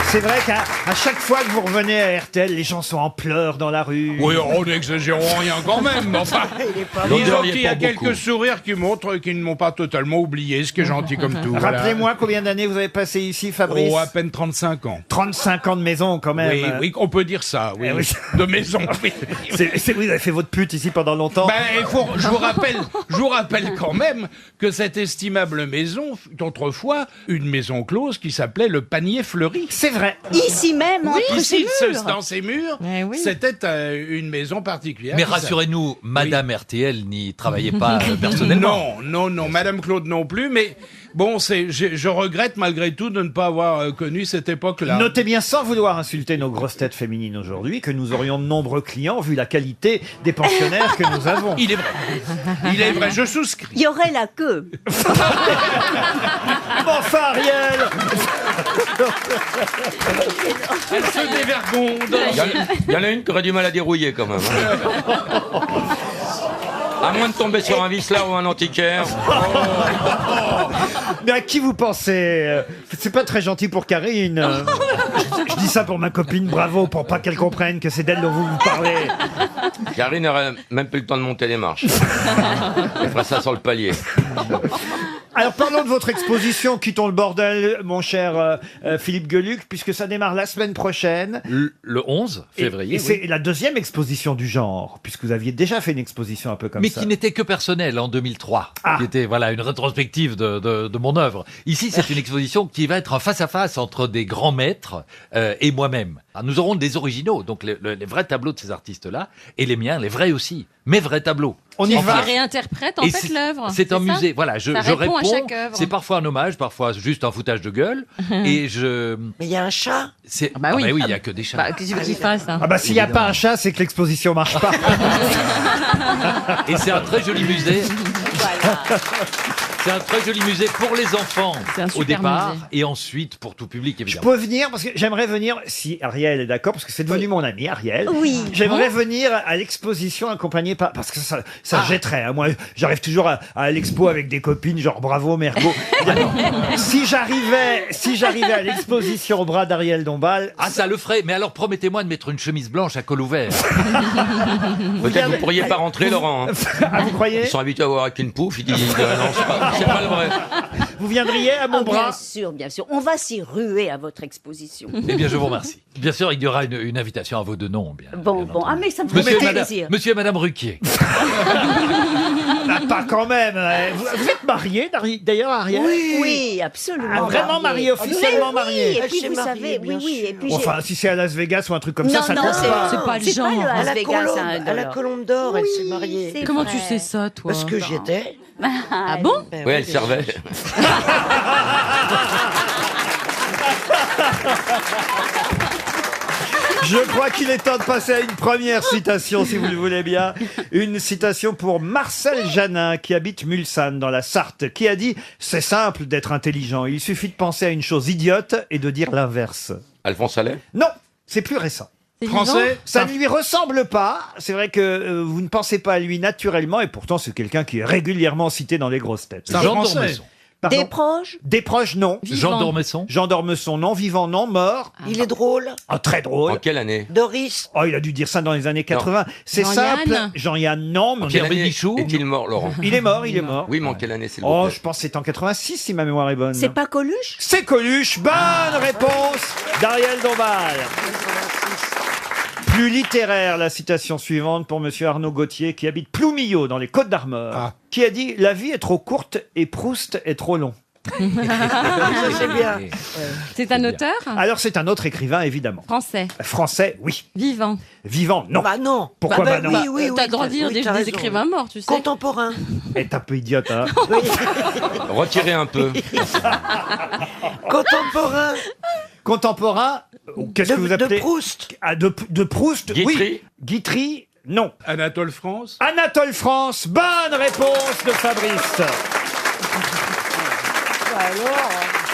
C'est vrai qu'à chaque fois que vous revenez à RTL, les gens sont en pleurs dans la rue. Oui, on n'exagérons rien quand même, mais enfin, disons qu'il y a quelques sourires qui montrent qu'ils ne m'ont pas totalement oublié, ce qui est gentil comme tout. voilà. Rappelez-moi combien d'années vous avez passé ici, Fabrice? Oh, à peine 35 ans. 35 ans de maison, quand même. Oui, oui, on peut dire ça, oui. Eh oui. De maison, oui. Vous avez fait votre pute ici pendant longtemps. Je vous rappelle quand même que cette estimable maison fut autrefois une maison close qui s'appelait le Panier Fleuri. C'est vrai. Ici même, entre ces murs. Dans ces murs, Eh oui. c'était une maison particulière. Mais rassurez-nous, Madame RTL n'y travaillait pas personnellement. Non, Madame Claude non plus, mais bon, je regrette malgré tout de ne pas avoir connu cette époque-là. Notez bien, sans vouloir insulter nos grosses têtes féminines aujourd'hui, que nous aurions de nombreux clients vu la qualité des pensionnaires que nous avons. Il est vrai, je souscris. Il y aurait la queue. Enfin, Ariel. Elle se dévergonde. Il y en a une qui aurait du mal à dérouiller quand même. À moins de tomber sur un vicelard ou un antiquaire. Mais à qui vous pensez? C'est pas très gentil pour Karine. Je dis ça pour ma copine, bravo, pour pas qu'elle comprenne que c'est d'elle dont vous parlez. Karine n'aurait même plus le temps de monter les marches. Elle fera ça sur le palier. Alors parlons de votre exposition, quittons le bordel, mon cher Philippe Gueluc, puisque ça démarre la semaine prochaine. Le 11 février. Et c'est la deuxième exposition du genre, puisque vous aviez déjà fait une exposition un peu comme Mais ça. qui n'était que personnelle en 2003, qui était une rétrospective de mon œuvre. Ici, c'est une exposition qui va être en face à face entre des grands maîtres et moi-même. Alors, nous aurons des originaux, donc les vrais tableaux de ces artistes-là, et les miens, les vrais aussi, mes vrais tableaux. On y va. Qui réinterprète en Et fait l'œuvre. C'est un ça musée. Voilà, je Ça réponds. répond à chaque œuvre. C'est parfois un hommage, parfois juste un foutage de gueule. Et je. Mais il y a un chat. bah oui. Il y a que des chats. Bah, qu'est-ce que tu veux qu'il fasse hein Ah bah s'il n'y a pas un chat, c'est que l'exposition marche pas. Et c'est un très joli musée. Voilà. C'est un très joli musée pour les enfants C'est un au super départ musée. et ensuite pour tout public Je évidemment. peux venir, parce que j'aimerais venir, si Ariel est d'accord, parce que c'est devenu mon ami, Ariel. Oui. J'aimerais venir à l'exposition accompagné par... Parce que ça jetterait. Hein. Moi, j'arrive toujours à l'expo avec des copines, genre bravo, Mergo. Si j'arrivais à l'exposition au bras d'Ariel Dombal... Ah, ça le ferait. Mais alors promettez-moi de mettre une chemise blanche à col ouvert. Peut-être que vous pourriez pas rentrer, Laurent. Hein. Ah, vous croyez? Ils sont habitués à voir avec une pouffe. Ils disent non, c'est pas le vrai. Vous viendriez à mon bras? Bien sûr. On va s'y ruer à votre exposition. Eh bien, je vous remercie. Bien sûr, il y aura une invitation à vos deux noms. Bien Bon. entendu. Ah, mais ça me fait plaisir. Monsieur et Madame Ruquier. Ah, pas quand même. Vous êtes marié, d'ailleurs, Ariel? Oui, absolument. Ah, vraiment marié, officiellement marié. Et puis Elle vous s'est savez, mariée, oui. bien Et puis Enfin, si c'est à Las Vegas ou un truc comme non, ça, ça non, compte pas. C'est pas le genre. le À Las la Vegas, colombe, à à la colombe d'or, elle s'est mariée. c'est Comment vrai. tu sais ça, toi Parce que j'y étais. Ah bon Ben Oui, elle servait. Je crois qu'il est temps de passer à une première citation, si vous le voulez bien. Une citation pour Marcel Janin, qui habite Mulsanne, dans la Sarthe, qui a dit « C'est simple d'être intelligent. Il suffit de penser à une chose idiote et de dire l'inverse. Alphonse Allais » Non, c'est plus récent. C'est vivant Français. Ça ne lui ressemble pas. C'est vrai que vous ne pensez pas à lui naturellement, et pourtant c'est quelqu'un qui est régulièrement cité dans les grosses têtes. C'est un Jean Français. Dormesson. Pardon. Des proches. Des proches, non. Vivant. Jean Dormesson. Jean Dormesson, non. Vivant, non. Mort. Il est drôle. Ah, très drôle. En quelle année? Doris. Oh, il a dû dire ça dans les années 80. C'est Jean-Yann. simple. Jean-Yann, non. Mais Pierre Quelle année Bénichou. est-il mort, Laurent? il est mort, il est mort. Oui, mais en quelle année, s'il vous Oh, plaît? je pense que c'est en 86, si ma mémoire est bonne. C'est pas Coluche? C'est Coluche. Bonne réponse d'Ariel Dombal. Plus littéraire, la citation suivante pour monsieur Arnaud Gauthier, qui habite Ploumillot, dans les Côtes-d'Armor, qui a dit « La vie est trop courte et Proust est trop long ». Ça, c'est bien. C'est un auteur Alors, c'est un autre écrivain, évidemment. Français. Français, oui. Vivant. Vivant, non. Bah non. Pourquoi bah non? Oui, T'as le droit de dire oui, des t'as raison. écrivains morts, tu sais. Contemporain. Elle est un peu idiote, hein. Retirez un peu. Contemporain. Contemporain, qu'est-ce que vous appelez De Proust. Ah, de Proust, oui. Guitry. Guitry, non. Anatole France. Anatole France, bonne réponse de Fabrice.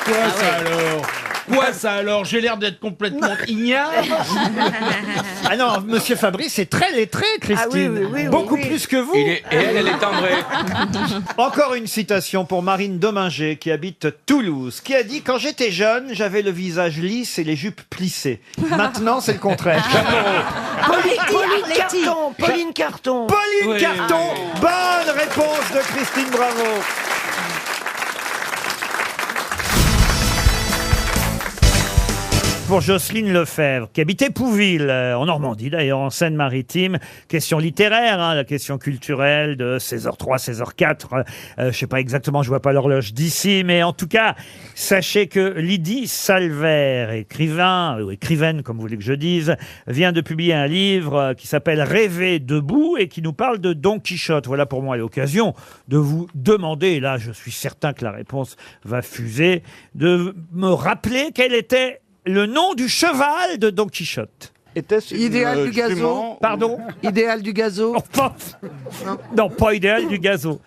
Quoi ça alors? Quoi ça alors? J'ai l'air d'être complètement ignare. Ah non, monsieur Fabrice est très lettré, Christine. Ah oui, oui, Beaucoup oui. plus que vous. Et elle est timbrée. Encore une citation pour Marine Dominger, qui habite Toulouse, qui a dit « Quand j'étais jeune, j'avais le visage lisse et les jupes plissées. Maintenant, c'est le contraire. » Pauline Carton. Pauline Carton. Pauline Oui. Carton, bonne réponse de Christine Bravo. Pour Jocelyne Lefebvre, qui habitait Pouville, en Normandie d'ailleurs, en Seine-Maritime. Question littéraire, hein, la question culturelle de 16h03, 16h04. Je sais pas exactement, je vois pas l'horloge d'ici, mais en tout cas, sachez que Lydie Salvert, écrivain, ou écrivaine comme vous voulez que je dise, vient de publier un livre qui s'appelle Rêver debout et qui nous parle de Don Quichotte. Voilà pour moi l'occasion de vous demander, et là je suis certain que la réponse va fuser, de me rappeler quel était le nom du cheval de Don Quichotte. Était-ce Idéal du gazo. jument Pardon? Idéal du gazo. Oh, pas- Non, pas idéal du gazo.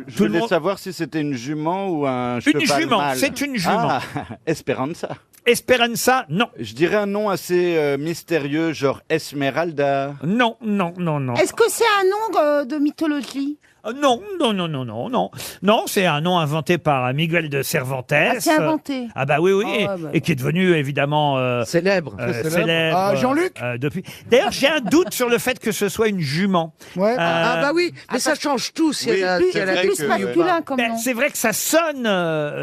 Je Tout le voulais monde- savoir si c'était une jument ou un Une cheval jument, mâle. c'est une jument. Ah, Esperanza. Esperanza, non. Je dirais un nom assez mystérieux, genre Esmeralda. Non, non, non, non. Est-ce que c'est un nom de mythologie? Non, non, non, non, non, non. Non, c'est un nom inventé par Miguel de Cervantes. Ah, c'est inventé. Ah bah oui, oui, Ah et, ouais, bah. et qui est devenu évidemment Célèbre. célèbre. Ah, Jean-Luc depuis. D'ailleurs, j'ai un doute sur le fait que ce soit une jument. Ouais. Ah bah oui, mais ça change tout si Oui, elle a, plus- si elle a c'est des vrai Plus que- masculin comme Ben, nom. c'est vrai que ça sonne,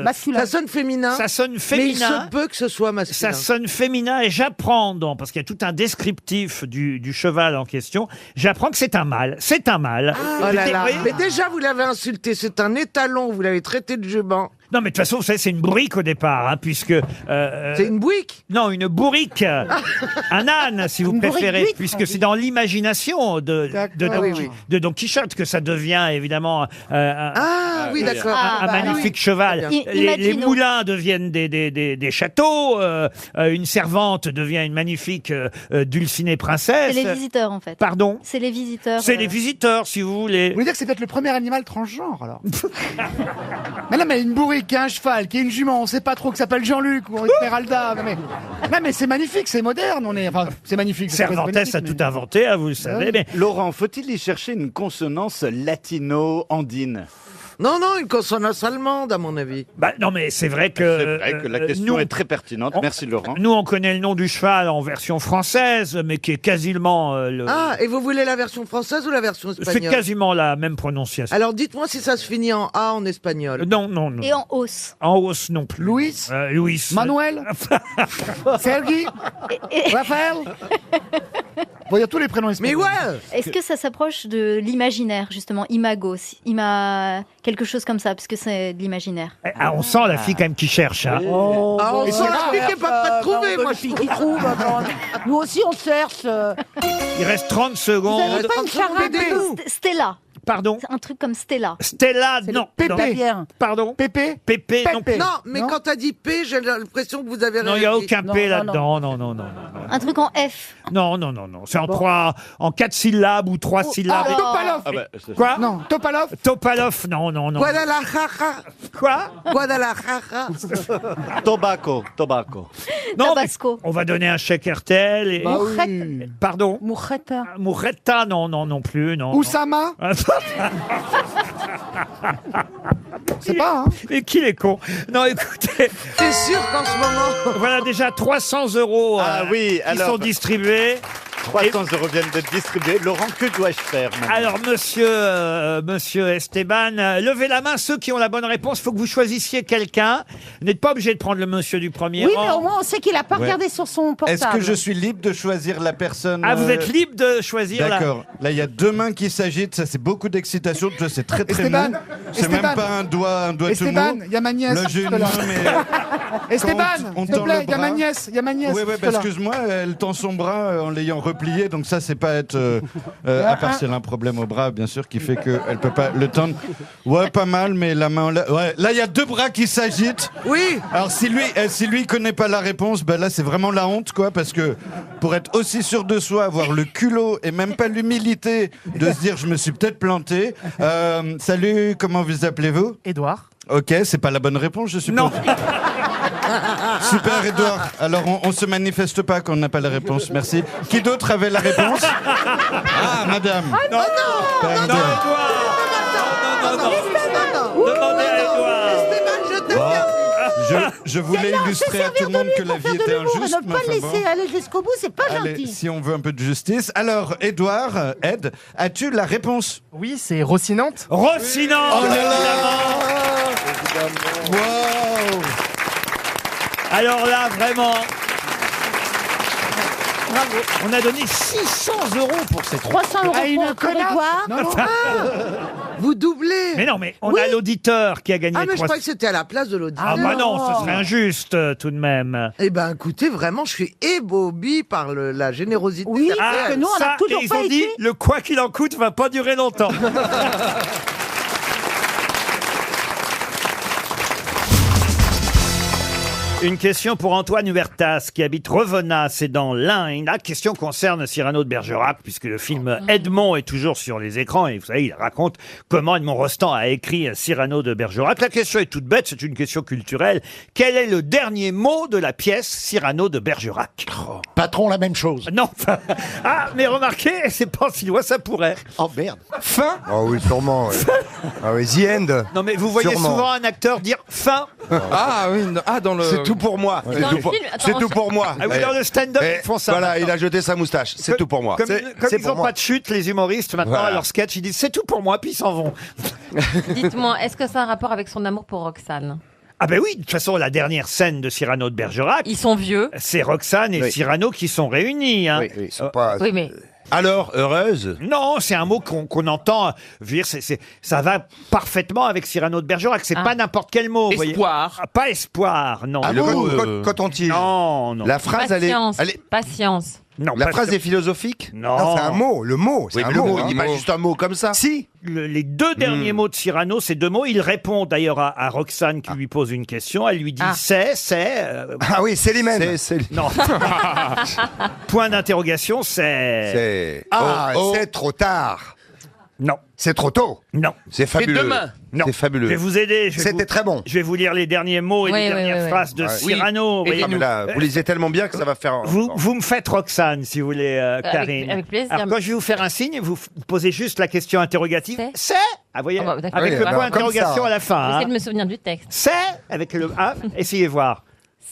Masculin. Ça sonne féminin, ça sonne mais il féminin. se peut que ce soit masculin. Ça sonne féminin et j'apprends, parce qu'il y a tout un descriptif du cheval en question, j'apprends que c'est un mâle. C'est un mâle. Oh là là. Oui. Mais déjà, vous l'avez insulté, c'est un étalon, vous l'avez traité de jument. Non, mais de toute façon, vous savez, c'est une bourrique au départ, hein, puisque... C'est une bouique. Non, une bourrique. Un âne, si vous Une bourrique préférez, d'huîtres, puisque on c'est dit. dans l'imagination de D'accord. de Don Quichotte que ça devient évidemment Ah oui, d'accord. un bah magnifique cheval. oui. Les Imaginons. moulins deviennent des châteaux. Une servante devient une magnifique Dulcinée C'est princesse. les visiteurs, en fait. Pardon. C'est les visiteurs. C'est les visiteurs, si vous voulez. Vous voulez dire que c'est peut-être le premier animal transgenre, alors? Mais non, mais une bourrique, un cheval, qui est une jument, on sait pas trop, que s'appelle Jean-Luc ou Esmeralda. Non, mais c'est magnifique, c'est moderne, enfin, c'est magnifique. c'est Cervantes magnifique, a mais- tout inventé, hein, vous le savez. Mais Laurent, faut-il y chercher une consonance latino-andine? Non, non, une consonance allemande, à mon avis. bah, non, mais c'est vrai que C'est vrai que la question nous, est très pertinente. on- Merci Laurent. nous, on connaît le nom du cheval en version française, mais qui est quasiment le. Ah, et vous voulez la version française ou la version c'est espagnole? quasiment la même prononciation. Alors dites-moi si ça se finit en A en espagnol. Non, non, non. Et en hausse. En hausse non plus. Louis Louis. Manuel Sergi Raphaël Bon, il y a tous les prénoms Mais espagnols. ouais. Est-ce que ça s'approche de l'imaginaire, justement, imago, quelque chose comme ça, parce que c'est de l'imaginaire. Ah, on sent la fille quand même qui cherche. Hein. Ah, on Et sent c'est la fille qui est pas prête de trouver, moi je fille qui trouve. Nous aussi, on cherche. Il reste 30 Vous secondes. avez pas une charade Aidez-nous. Stella. Pardon. C'est un truc comme Stella. Stella, non. Non. Pépé. Pardon. Pépé Pépé, non plus. Non, mais Non. quand t'as dit P, j'ai l'impression que vous avez Non, il n'y a réagi. aucun Non, P non, là-dedans. Non, non, non, non. Un truc en F. Non, non, non, non. C'est en 4 syllabes ou 3 syllabes. ah. Topalov. Ah bah, c'est- Quoi? Non, Topalov. Topalov, non, non, non. Guadalajara. Quoi? Guadalajara. Tobacco. Non, mais Tabasco. on va donner un chèque RTL et... Bah oui. Pardon? Mourreta. Mouretta, non, non, non plus, non. Oussama. C'est pas, hein. Mais qui est con? Non, écoutez, C'est sûr qu'en ce moment... voilà déjà 300 € Ah oui, qui alors- sont distribués. 300 € viennent d'être distribués. Laurent, que dois-je faire maintenant? Alors, monsieur Esteban, levez la main ceux qui ont la bonne réponse. Il faut que vous choisissiez quelqu'un. Vous n'êtes pas obligé de prendre le monsieur du premier Oui, rang. mais au moins, on sait qu'il a pas Ouais. regardé sur son portable. Est-ce que je suis libre de choisir la personne Ah, vous êtes libre de choisir la... D'accord. Là, il y a deux mains qui s'agitent. Ça, c'est beaucoup d'excitation. Tu vois, c'est très, très Esteban, mou. C'est même Esteban. pas un doigt tout Esteban, mou. il y a ma nièce. Là, j'ai une juste là. main, mais... Esteban, on s'il te tend plaît, le il y a ma bras. nièce. Il y a ma nièce. Oui, juste bah, là. excuse-moi, elle tend son bras en l'ayant replié, donc ça, c'est pas être... à part si elle a un problème au bras, bien sûr, qui fait qu'elle peut pas le tendre. Ouais, pas mal, mais la main... Ouais. Là, il y a deux bras qui s'agitent. Oui. Alors, si lui connaît pas la réponse, ben là, c'est vraiment la honte, quoi, parce que pour être aussi sûr de soi, avoir le culot et même pas l'humilité de se dire, je me suis peut-être planté. Salut, comment vous appelez-vous? Édouard. Ok, c'est pas la bonne réponse, je suppose. Non. Super, Edouard. Alors, on se manifeste pas quand on n'a pas la réponse. Merci. Qui d'autre avait la réponse? Ah, madame. Non, Édouard. Non. Demandez à Édouard. Je voulais illustrer à tout le monde que la vie était injuste. Ne pas le laisser aller jusqu'au bout, c'est pas Allez, gentil. si on veut un peu de justice. Alors, Édouard, Ed, as-tu la réponse? Oui, c'est Rocinante. Rocinante, Oh là là. évidemment. Wow. Alors là, vraiment. Bravo. On a donné 600 € pour cette 300 € pour Grégoire. Vous doublez. Mais non, mais on a l'auditeur qui a gagné Ah, mais je 300. croyais que c'était à la place de l'auditeur. Ah bah non, ce serait injuste tout de même. Eh ben, écoutez, vraiment, je suis ébahi par la générosité. Oui, d'RTL. parce que nous, on Ça, a toujours et ils pas ont dit, écrit. le quoi qu'il en coûte va pas durer longtemps. Une question pour Antoine Huertas qui habite Revenas, c'est dans l'Ain. La question concerne Cyrano de Bergerac puisque le film Edmond est toujours sur les écrans et vous savez, il raconte comment Edmond Rostand a écrit Cyrano de Bergerac. La question est toute bête, c'est une question culturelle. Quel est le dernier mot de la pièce Cyrano de Bergerac? Patron, la même chose. Non. Ah, mais remarquez, c'est pas si loin, ça pourrait. Oh merde. Fin. Oh oui, sûrement. Ouais. Ah oui, The End. Non mais vous voyez Sûrement. souvent un acteur dire fin. Ah oui, dans le. C'est tout pour moi. C'est dans le film. Attends, C'est tout pour moi. Ah oui, dans le stand-up, ils font ça. Voilà, maintenant. il a jeté sa moustache. C'est tout pour moi. Comme, comme C'est ils pour n'ont moi. pas de chute, les humoristes, maintenant, Voilà. à leur sketch, ils disent c'est tout pour moi, puis ils s'en vont. Dites-moi, est-ce que ça a un rapport avec son amour pour Roxane? Ah ben oui, de toute façon, la dernière scène de Cyrano de Bergerac, Ils sont vieux. c'est Roxane et Oui. Cyrano qui sont réunis. Hein. Oui, ils sont pas. Oui, mais Alors, heureuse. Non, c'est un mot qu'on entend. Je veux dire, ça va parfaitement avec Cyrano de Bergerac. C'est pas n'importe quel mot. vous voyez. Espoir. Ah, pas espoir, non. Le mot coton-tige. Non, non. La phrase, patience. elle est. Patience. Non, La pas phrase sûr. est philosophique. Non. c'est un mot. Le mot. Oui, C'est mais un le mot. mot, Il dit le pas mot. juste un mot comme ça. Si. Les deux derniers mots de Cyrano, ces deux mots, il répond d'ailleurs à Roxane qui lui pose une question. Elle lui dit c'est. Ah oui, c'est l'hymen. Non. Point d'interrogation, c'est. Ah, c'est trop tard. Non. C'est trop tôt. Non. C'est fabuleux. demain. Non. C'est fabuleux. Je vais vous aider. C'était très bon. Je vais vous lire les derniers mots et Oui, les oui, dernières oui, phrases de Ouais. Cyrano. Oui. Voyez, Ah, mais là, vous lisez tellement bien que ça va faire. vous me faites Roxane, si vous voulez, Karine. avec plaisir. Alors, quand je vais vous faire un signe, vous posez juste la question interrogative. C'est. Ah, vous voyez, Ah bah, d'accord. avec Oui, le bah, point comme d'interrogation ça. à la fin. J'essaie hein. de me souvenir du texte. C'est avec le A. Essayez voir.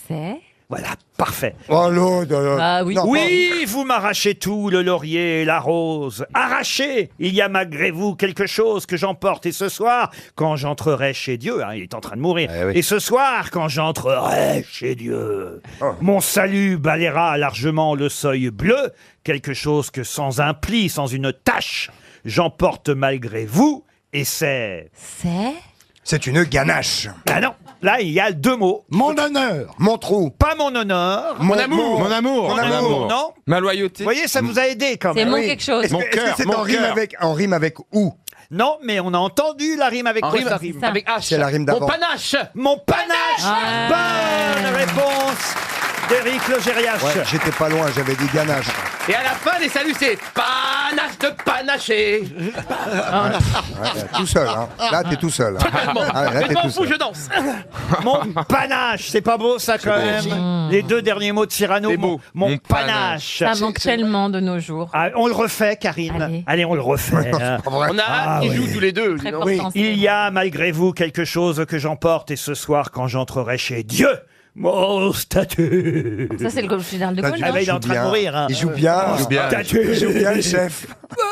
C'est. Voilà, parfait. Oh non, non, non. Ah oui. Non, Oui, vous m'arrachez tout, le laurier et la rose. Arrachez. Il y a malgré vous quelque chose que j'emporte. Et ce soir, quand j'entrerai chez Dieu, hein, il est en train de mourir. Eh oui. Et ce soir, quand j'entrerai chez Dieu, mon salut balayera largement le seuil bleu. Quelque chose que sans un pli, sans une tache, j'emporte malgré vous. Et c'est... C'est. C'est une ganache. Ah non, là, il y a deux mots. Mon honneur. Mon trou. Pas mon honneur. Mon amour. Mon amour. Mon amour, non. Ma loyauté. Vous voyez, ça vous a aidé quand C'est même. mon oui. quelque chose. Est-ce que c'est en rime avec où? Non, mais on a entendu la rime avec En quoi rime, ça rime ça. Avec H. C'est la rime d'avant. Mon panache. Mon panache. Ah. Bonne réponse d'Éric Logérias. Ouais, j'étais pas loin, j'avais dit ganache. Et à la fin, les saluts, c'est panache de panaché. Ouais, tout seul, hein. Là, t'es tout seul. Hein. Ah, là, Je t'es m'en tout fous, je seul. danse. Mon panache, c'est pas beau ça quand même. Les deux derniers mots de Cyrano. C'est Mon, beau. mon Mon panache. Ça manque tellement de nos jours. Ah, on le refait, Karine. Allez. On le refait. hein. On a hâte qu'ils jouent tous les deux. Très dis donc. fort Oui, français. il y a malgré vous quelque chose que j'emporte et ce soir quand j'entrerai chez Dieu, mon statut. Ça, c'est le général de Gaulle. Ah non ben, il est en train de mourir. Hein. Il joue bien. Il joue bien. Statut. Il joue bien, le chef.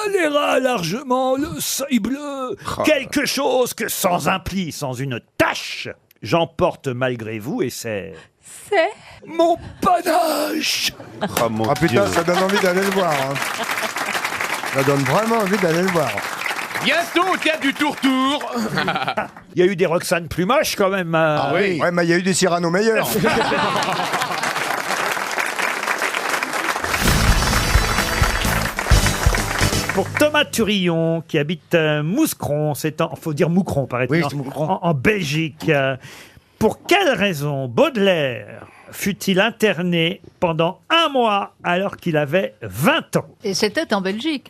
Balayera largement le seuil bleu. Quelque chose que sans un pli, sans une tache, j'emporte malgré vous et c'est... C'est. Mon panache. Oh, mon Ah putain, Dieu. ça donne envie d'aller le voir. Hein. Ça donne vraiment envie d'aller le voir. Bientôt au théâtre du Tour-Tour. Il y a eu des Roxane plus moches quand même. Ah oui. Ouais, mais il y a eu des Cyrano meilleurs. Pour Thomas Turillon, qui habite Mouscron, faut dire Moucron, paraît-il, Oui, c'est Moucron. en Belgique. Pour quelle raison Baudelaire fut-il interné pendant 1 mois alors qu'il avait 20 ans? Et c'était en Belgique.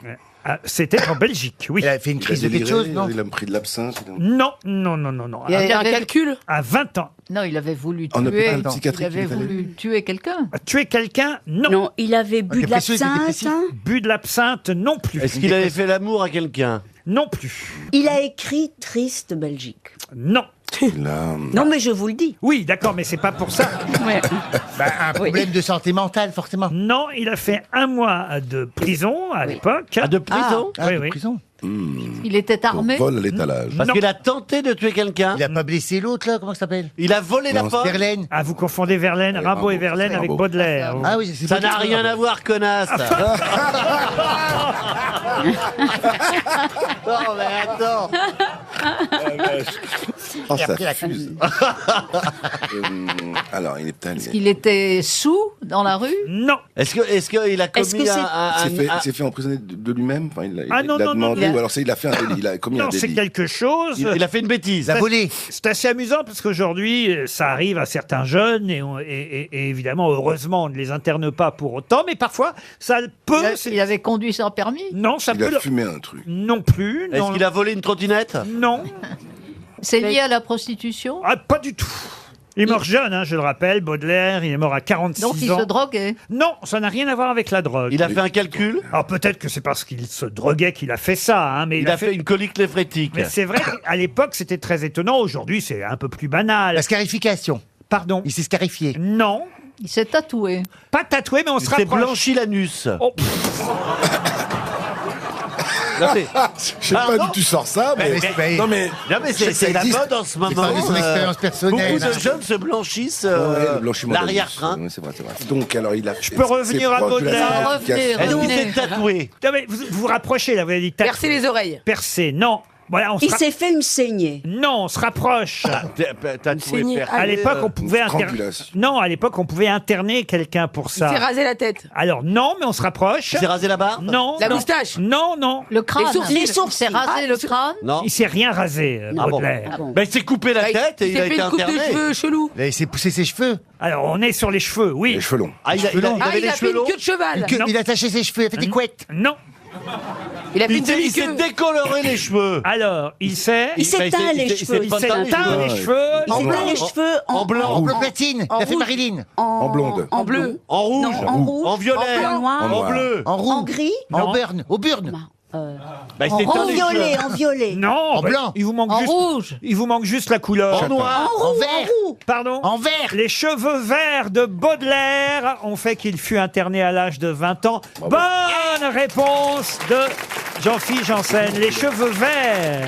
C'était en Belgique, oui. Il a fait une crise de quelque chose, non? Il a pris de l'absinthe. Non. Il y a un calcul? À 20 ans. Non, il avait voulu En tuer. hôpital Il psychiatrique, avait il est allé. voulu tuer quelqu'un. Tuer quelqu'un? Non. Non, il avait bu de l'absinthe. Bu de l'absinthe? Non plus. Est-ce qu'il avait fait l'amour à quelqu'un? Non plus. Il a écrit Triste Belgique. Non. Non, mais je vous le dis. Oui, d'accord, mais c'est pas pour ça. Un problème de santé mentale, forcément. Non, il a fait 1 mois de prison à l'époque. De prison? Oui, de oui. prison. Il était armé. Vol à l'étalage. Parce Non. qu'il a tenté de tuer quelqu'un. Il a pas blessé l'autre, là, comment ça s'appelle? Il a volé la poste. Verlaine. Ah, vous confondez Verlaine, Rimbaud et Verlaine avec Rimbaud. Baudelaire. Ah oui, c'est Ça n'a rien à voir, connasse. Non, mais attends. Oh, Il a ça pris la fuse. Alors, il est allé. Il était sous dans la rue. Non. Est-ce qu'il a Est-ce commis que c'est- Il s'est fait emprisonner de lui-même. Enfin, Ah, non, il a non, non, demandé, non. ou alors il a fait un délit. Il a commis un Non, c'est délit. quelque chose. il a fait une bêtise. Il a volé. C'est assez amusant parce qu'aujourd'hui, ça arrive à certains jeunes et évidemment, heureusement, on ne les interne pas pour autant, mais parfois, ça peut. Il avait conduit sans permis. Non, ça Il peut. a fumé un truc. Non plus. Est-ce non. qu'il a volé une trottinette? Non. C'est lié à la prostitution. Ah, pas du tout. Il est mort jeune, hein, je le rappelle, Baudelaire, il est mort à 46 Donc il ans. se droguait. Non, ça n'a rien à voir avec la drogue. Il a fait un calcul? Alors peut-être que c'est parce qu'il se droguait qu'il a fait ça, hein, mais Il a fait une colique néphrétique. Mais c'est vrai qu'à l'époque c'était très étonnant. Aujourd'hui c'est un peu plus banal. La scarification. Pardon. Il s'est scarifié. Non. Il s'est tatoué. Pas tatoué, mais on Il se s'est rapproche. blanchi l'anus. Oh, Je sais pas d'où tu sors ça, mais. Non, mais. Non, mais c'est la mode en ce moment. parle de son expérience personnelle. Beaucoup de jeunes se blanchissent Ouais, le blanchiment l'arrière-train. d'anus. Ouais, c'est vrai, c'est vrai. Donc, alors, il a. Je peux revenir à Baudelaire. Est-ce qu'il s'est tatoué? non, mais vous vous rapprochez là, vous avez dit tatoué. Percer les oreilles. Percé, non. Voilà, Il s'est fait une saignée. Non, on se rapproche. Tatoué. À l'époque, on pouvait strangulation. Non, à l'époque, on pouvait interner quelqu'un pour ça. rasé la tête. Alors non, mais on se rapproche. Il s'est rasé la barbe? Non. La non. moustache. Non, non. Le crâne. Les sourcils. Il s'est rasé le crâne. Non. Il s'est rien rasé, Baudelaire. Ah bon. Ben, il s'est coupé la tête et il a été interné. chelou. Il s'est poussé ses cheveux. Alors, on est sur les cheveux, oui. Les cheveux longs. Ah, il avait les cheveux longs. de cheval. Il a attaché ses cheveux, il a fait des couettes. Non. Il a Il s'est décoloré les cheveux. Alors, il s'est... Il s'est teint les cheveux. Il s'est teint les cheveux. Il s'est teint les cheveux En blanc. En bleu platine. Il a fait Marilyn. En blonde. En bleu. En rouge. Non, en rouge. En violet. En noir. En bleu. En roux. En gris. En burn. Au burn. Bah, il s'est teint En les violet. cheveux. En violet. Non. En blanc. Il vous manque En juste... rouge. Il vous manque juste la couleur. En noir. En vert. Pardon. En vert. Les cheveux verts de Baudelaire ont fait qu'il fut interné à l'âge de 20 ans. Bonne réponse de Jean-Philippe Janssen. Les cheveux verts.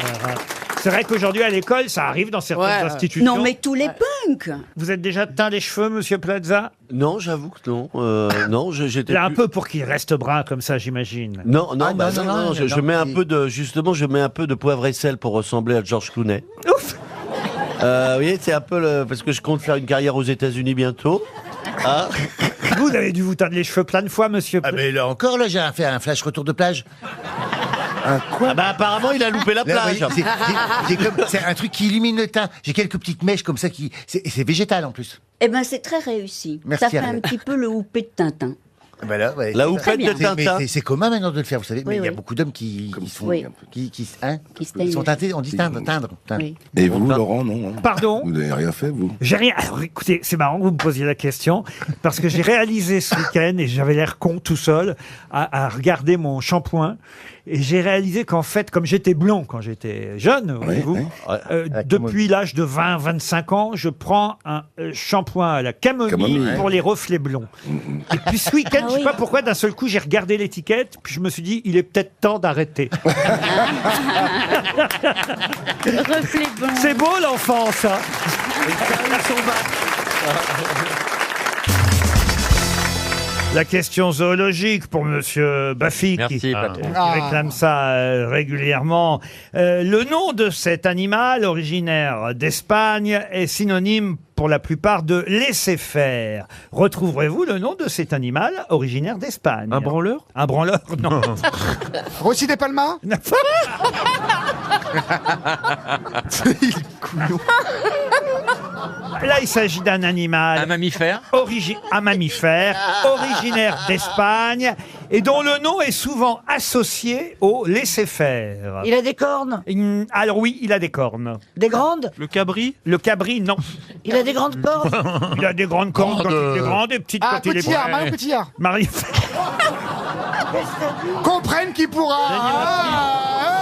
C'est vrai qu'aujourd'hui à l'école, ça arrive dans certaines institutions. Non, mais tous les punks. Vous êtes déjà teint les cheveux, monsieur Plaza? Non, j'avoue que non. Non, j'étais. Là, un plus- peu pour qu'il reste brun comme ça, j'imagine. Non, non, Ah, bah, non, non, non, non, je non, mets un il- peu de, justement, je mets un peu de poivre et sel pour ressembler à George Clooney. Ouf. Vous voyez, c'est un peu le, parce que je compte faire une carrière aux États-Unis bientôt. Ah. Vous avez dû vous teindre les cheveux plein de fois, monsieur. Ah, mais là encore, là, j'ai fait un flash retour de plage. Ah bah apparemment, il a loupé la Là, plage. vous voyez, c'est un truc qui illumine le teint. J'ai quelques petites mèches comme ça qui. C'est végétal en plus. Eh ben, c'est très réussi. Merci, Ça fait Ariel. un petit peu le houpé de Tintin. Ben là, ouais. La houppette de bien. Mais Tintin. c'est commun maintenant de le faire, vous savez. Mais Oui, il y a oui. beaucoup d'hommes qui font. Oui. Qui se sont teignent. teintés, on dit teindre. Oui. Et vous, Laurent, non hein Pardon? Vous n'avez rien fait, vous J'ai rien. Alors écoutez, c'est marrant que vous me posiez la question parce que j'ai réalisé ce week-end et j'avais l'air con tout seul à regarder mon shampoing et j'ai réalisé qu'en fait, comme j'étais blond quand j'étais jeune, voyez-vous, depuis l'âge de 20-25 ans, je prends un shampoing à la camomille pour les reflets blonds. Et puis ce week-end, je sais pas pourquoi, d'un seul coup, j'ai regardé l'étiquette, puis je me suis dit, il est peut-être temps d'arrêter. Reflet blond. C'est beau l'enfance, hein. La question zoologique pour Monsieur Baffy Merci, qui patron. réclame ça régulièrement. Le nom de cet animal originaire d'Espagne est synonyme pour la plupart de laisser faire. Retrouverez-vous le nom de cet animal originaire d'Espagne? Un branleur? Un branleur, non. Rossi des Palmas. Là, il s'agit d'un animal. Un mammifère. Un mammifère, originaire d'Espagne, et dont le nom est souvent associé au laisser-faire. Il a des cornes. Alors oui, il a des cornes. Des grandes. Le cabri? Le cabri, non. Il a des grandes cornes. Il a des grandes cornes quand il est grand, des petites Ah, quand il est Cotillard, grand. Marion Cotillard. Marie... Comprenne qui pourra.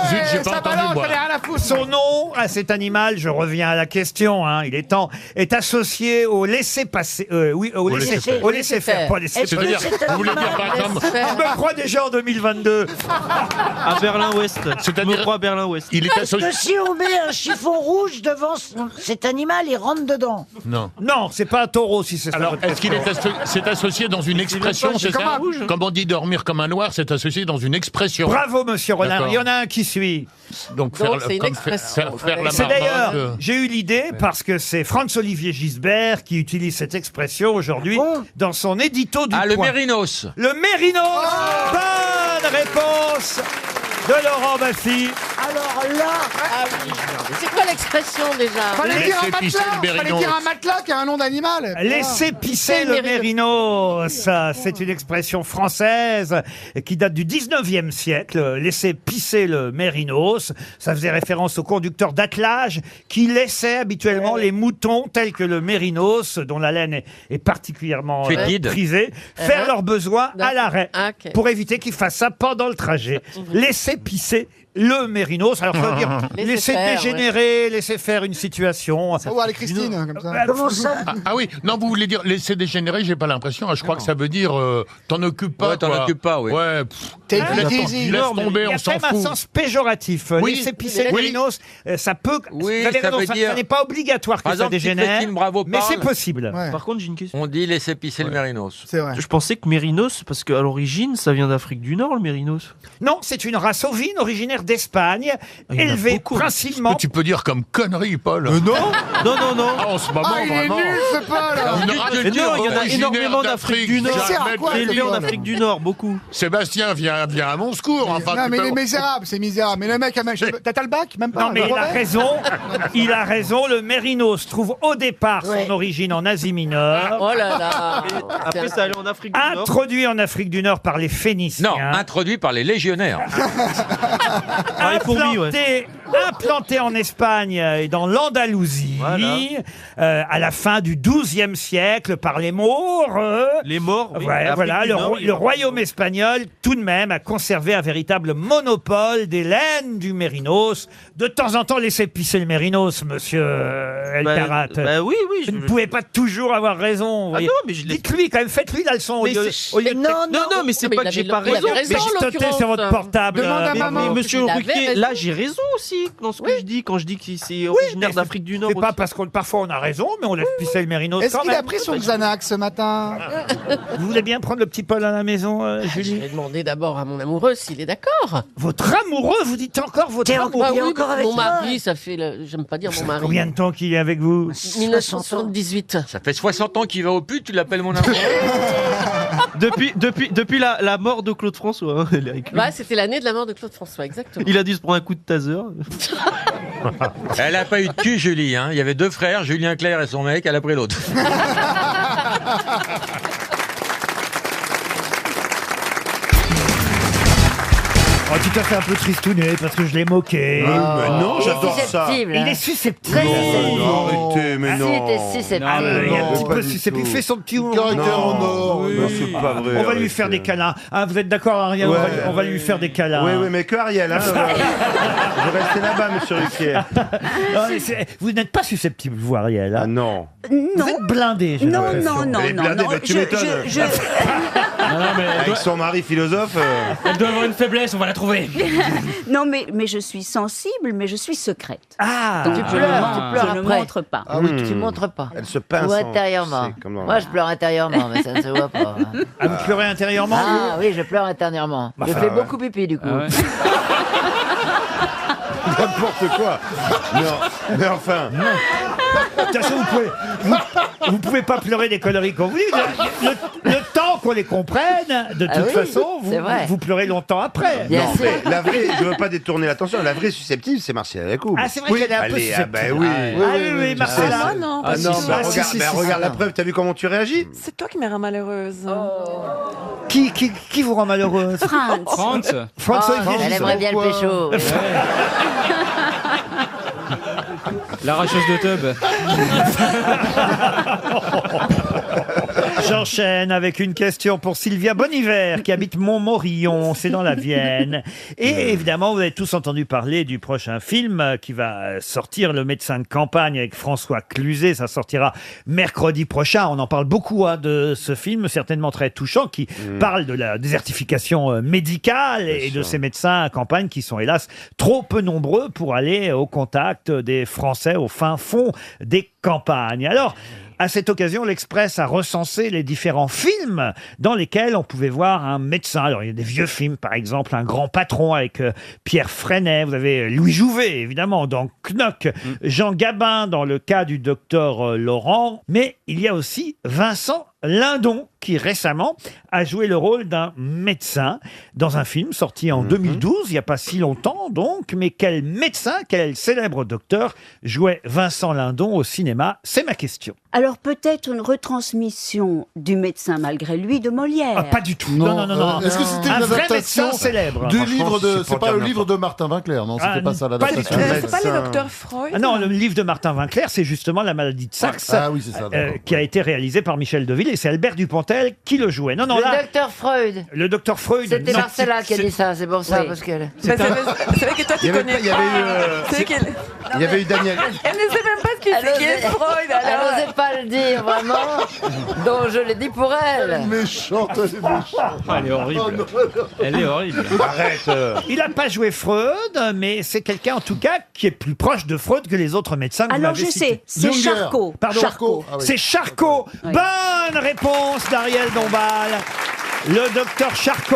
Zut, j'ai pas ça entendu, balance, moi. j'en ai rien à foutre. Son nom à cet animal, je reviens à la question, hein, il est temps, est associé au laisser-passer. Oui, au laisser-faire. Au laisser-faire, pas laisser-passer. C'est-à-dire, vous voulez dire par exemple, Je me crois déjà en 2022. À Berlin-Ouest. C'est-à-dire- à Berlin-Ouest. il est Est-ce que associé. si on met un chiffon rouge devant cet animal, il rentre dedans? Non. Non, c'est pas un taureau si c'est ça. Alors, votre est-ce qu'il est question. c'est associé dans une expression, c'est comme ça un rouge. Comme on dit dormir comme un noir, c'est associé dans une expression. Bravo, monsieur Rollin. D'accord. Il y en a un qui suit. Donc, c'est une comme expression. faire la C'est d'ailleurs, marmotte. j'ai eu l'idée parce que c'est Franz-Olivier Gisbert qui utilise cette expression aujourd'hui dans son édito du Ah, le Point. mérinos. Le mérinos. Bonne réponse de Laurent Baffy. Alors là, C'est quoi l'expression déjà Fallait dire un Laissez pisser le matelas. Fallait mérinos. dire un matelas qui a un nom d'animal. Laissez pisser le mérinos. Ça, c'est une expression française qui date du 19e siècle. Laissez pisser le mérinos. Ça faisait référence aux conducteurs d'attelage qui laissaient habituellement les moutons tels que le mérinos, dont la laine est particulièrement Fétide. prisée, faire leurs besoins à l'arrêt Ah, ok. pour éviter qu'ils fassent ça pendant le trajet. Laissez pisser le mérinos. Alors, ça veut dire Laissez laisser faire, dégénérer, laisser faire une situation. On va aller Christine, comme ça. comment ça? Ah oui, non, vous voulez dire laisser dégénérer, j'ai pas l'impression. Je crois que ça veut dire t'en occupe pas. Ouais, t'en quoi. occupe pas, oui. Ouais, Take Ah, it mais easy. laisse Il tomber, y a on quand s'en même un fout. sens péjoratif. Oui. Laisser pisser le Oui. mérinos, ça peut. Oui, vous avez ça raison, veut ça dire- n'est pas obligatoire que Par ça exemple, dégénère, Christine Bravo mais parle. c'est possible. Ouais. Par contre, j'ai une question. On dit laisser pisser le mérinos. C'est vrai. Je pensais que Mérinos, parce qu'à l'origine, ça vient d'Afrique du Nord, le Mérinos. Non, c'est une race ovine originaire d'Espagne, il y en a élevée beaucoup. principalement. Tu peux dire comme connerie, Paul. Non, non, non. Ah, en ce moment, Ah, il est vraiment. nul ce Paul. Une race Mais non, il y en a originaire énormément d'Afrique du Nord. Ça sert à quoi, C'est élevé en Paul Afrique du Nord, beaucoup. Sébastien, viens à mon secours. Enfin, Non, tu mais peux- il est misérable, c'est misérable. Mais le mec, t'as le bac? Même pas. Non, mais il a raison. Il a raison. Le mérinos trouve au départ son origine en Asie mineure. Oh là là. Après, ça allait en Afrique du Nord. Introduit en Afrique du Nord par les Phéniciens. Non, introduit par les légionnaires. Ah, les fourmis, ouais. Implanté en Espagne et dans l'Andalousie à la fin du XIIe siècle par les Maures. Les morts, oui. Ouais, Afrique voilà, du Nord, il y le a- royaume espagnol, tout de même, a conservé un véritable monopole des laines du mérinos. De temps en temps, laissez pisser le mérinos, monsieur El Karat. oui, oui. Vous ne pouvez pas toujours avoir raison. vous voyez. non, mais je l'ai- Dites-lui quand même, faites-lui la leçon. Mais au lieu c'est- de- Non, mais c'est Mais pas il que j'ai avait- pas il avait raison. raison, Mais en je sur votre portable. Demande à Mais- maman. Mais monsieur Il avait Ruquier, raison. là j'ai raison aussi dans ce que je dis quand je dis que c'est originaire mais d'Afrique du Nord. C'est pas aussi. parce qu'on parfois on a raison, mais on laisse pisser le mérinos Est-ce quand qu'il a même. pris son Xanax ce matin? Vous voulez bien prendre le petit Paul à la maison, Je Julie? vais demander d'abord à mon amoureux s'il est d'accord. Votre amoureux, vous dites encore votre amoureux. Il est encore avec mon toi. mari, ça fait. J'aime pas dire mon mari. Combien de temps qu'il est avec vous? 1978. Ça fait 60 ans qu'il va au pute, tu l'appelles mon amour. Depuis la mort de Claude François. Hein, elle est avec lui. Ouais, c'était l'année de la mort de Claude François, exactement. Il a dû se prendre un coup de taser. Elle a pas eu de cul, Julie. Hein. Il y avait deux frères, Julien Clerc et son mec, elle a pris l'autre. Oh, tout à fait un peu tristouné parce que je l'ai moqué. mais non, j'adore ça. Il est susceptible. Non, arrêtez, mais non. Ah, il est un petit pas peu du susceptible. Il tout. fait son petit Caractère en or. Oui. Non, c'est pas vrai. On va lui arrêtez. faire des câlins. Ah, vous êtes d'accord, Ariel? Ouais. On va lui faire des câlins. Oui, oui, mais que Ariel, hein. Je restais là-bas, monsieur Ruquier. Non, mais vous n'êtes pas susceptible, vous, Ariel. Ah Hein. non. Vous êtes blindé, j'ai Non, l'impression. non, non, Elle est non, blindée, non. mais tu m'étonnes. Avec son mari philosophe. Elle doit avoir une faiblesse, on va la trouver. Non, mais je suis sensible, mais je suis secrète. Ah, Donc Tu je pleures, ne tu pleures je ne après. montre pas. Ah oui, Tu montres pas. Elle se pince. Ou en- intérieurement. c'est comme dans- Moi, je pleure intérieurement, mais ça ne se voit pas. Ah, vous pleurez intérieurement? Ah oui, je pleure intérieurement. Je fais beaucoup pipi, du coup. N'importe quoi. Non, mais enfin. De toute façon, vous pouvez pas pleurer des conneries qu'on vous dit. Le temps qu'on les comprenne, de toute façon, vous pleurez longtemps après. Non, mais la vraie, je veux pas détourner l'attention, la vraie susceptible, c'est Marcella Yacoub. Ah, c'est vrai qu'elle est un peu susceptible. Ben oui. Oui, Marcella. Moi, non. Ah non, Pas si, regarde la preuve, t'as vu comment tu réagis? C'est toi qui me rends malheureuse. Qui vous rend malheureuse? Franz. Franz. Elle aimerait bien le pécho. L'arracheuse de tub. J'enchaîne avec une question pour Sylvia Boniver qui habite Montmorillon, c'est dans la Vienne. Et évidemment, vous avez tous entendu parler du prochain film qui va sortir, Le médecin de campagne avec François Cluzet. Ça sortira mercredi prochain. On en parle beaucoup de ce film, certainement très touchant, qui parle de la désertification médicale et de ces médecins à campagne qui sont hélas trop peu nombreux pour aller au contact des Français au fin fond des campagnes. Alors, à cette occasion, l'Express a recensé les différents films dans lesquels on pouvait voir un médecin. Alors, il y a des vieux films, par exemple, Un grand patron avec Pierre Freinet. Vous avez Louis Jouvet, évidemment, dans Knock. Jean Gabin, dans le cas du docteur Laurent. Mais il y a aussi Vincent Lindon, qui récemment a joué le rôle d'un médecin dans un film sorti en 2012, il n'y a pas si longtemps donc, mais quel médecin, quel célèbre docteur jouait Vincent Lindon au cinéma? C'est ma question. Alors peut-être une retransmission du médecin malgré lui de Molière. Ah, pas du tout. Non. Est-ce que c'était Un une vrai adaptation médecin célèbre. du livre de... C'est pas le livre de Martin Winkler, non? C'était pas ça l'adaptation. C'est pas le docteur Freud? Ah non, le livre de Martin Winkler, c'est justement La maladie de Saxe, oui, c'est ça, qui a été réalisé par Michel Deville, et c'est Albert Dupontel qui le jouait. Non, Le docteur Freud. Le docteur Freud. C'était non, Marcella qui a dit ça, c'est pour ça, Oui. parce qu'elle... C'est vrai que toi, tu connais Il y avait eu Daniel. Elle ne sait même pas ce qu'est Freud, Elle alors. n'osait pas le dire, vraiment. Donc je l'ai dit pour elle. Méchante, elle est méchante. Elle est horrible. Elle est horrible. Arrête. Il n'a pas joué Freud, mais c'est quelqu'un en tout cas qui est plus proche de Freud que les autres médecins que vous Alors m'avez je cités. sais, c'est Junger. Charcot. Pardon. Charcot. Ah oui. C'est Charcot. Oui. Bonne réponse d'Ariel Dombal. Le docteur Charcot,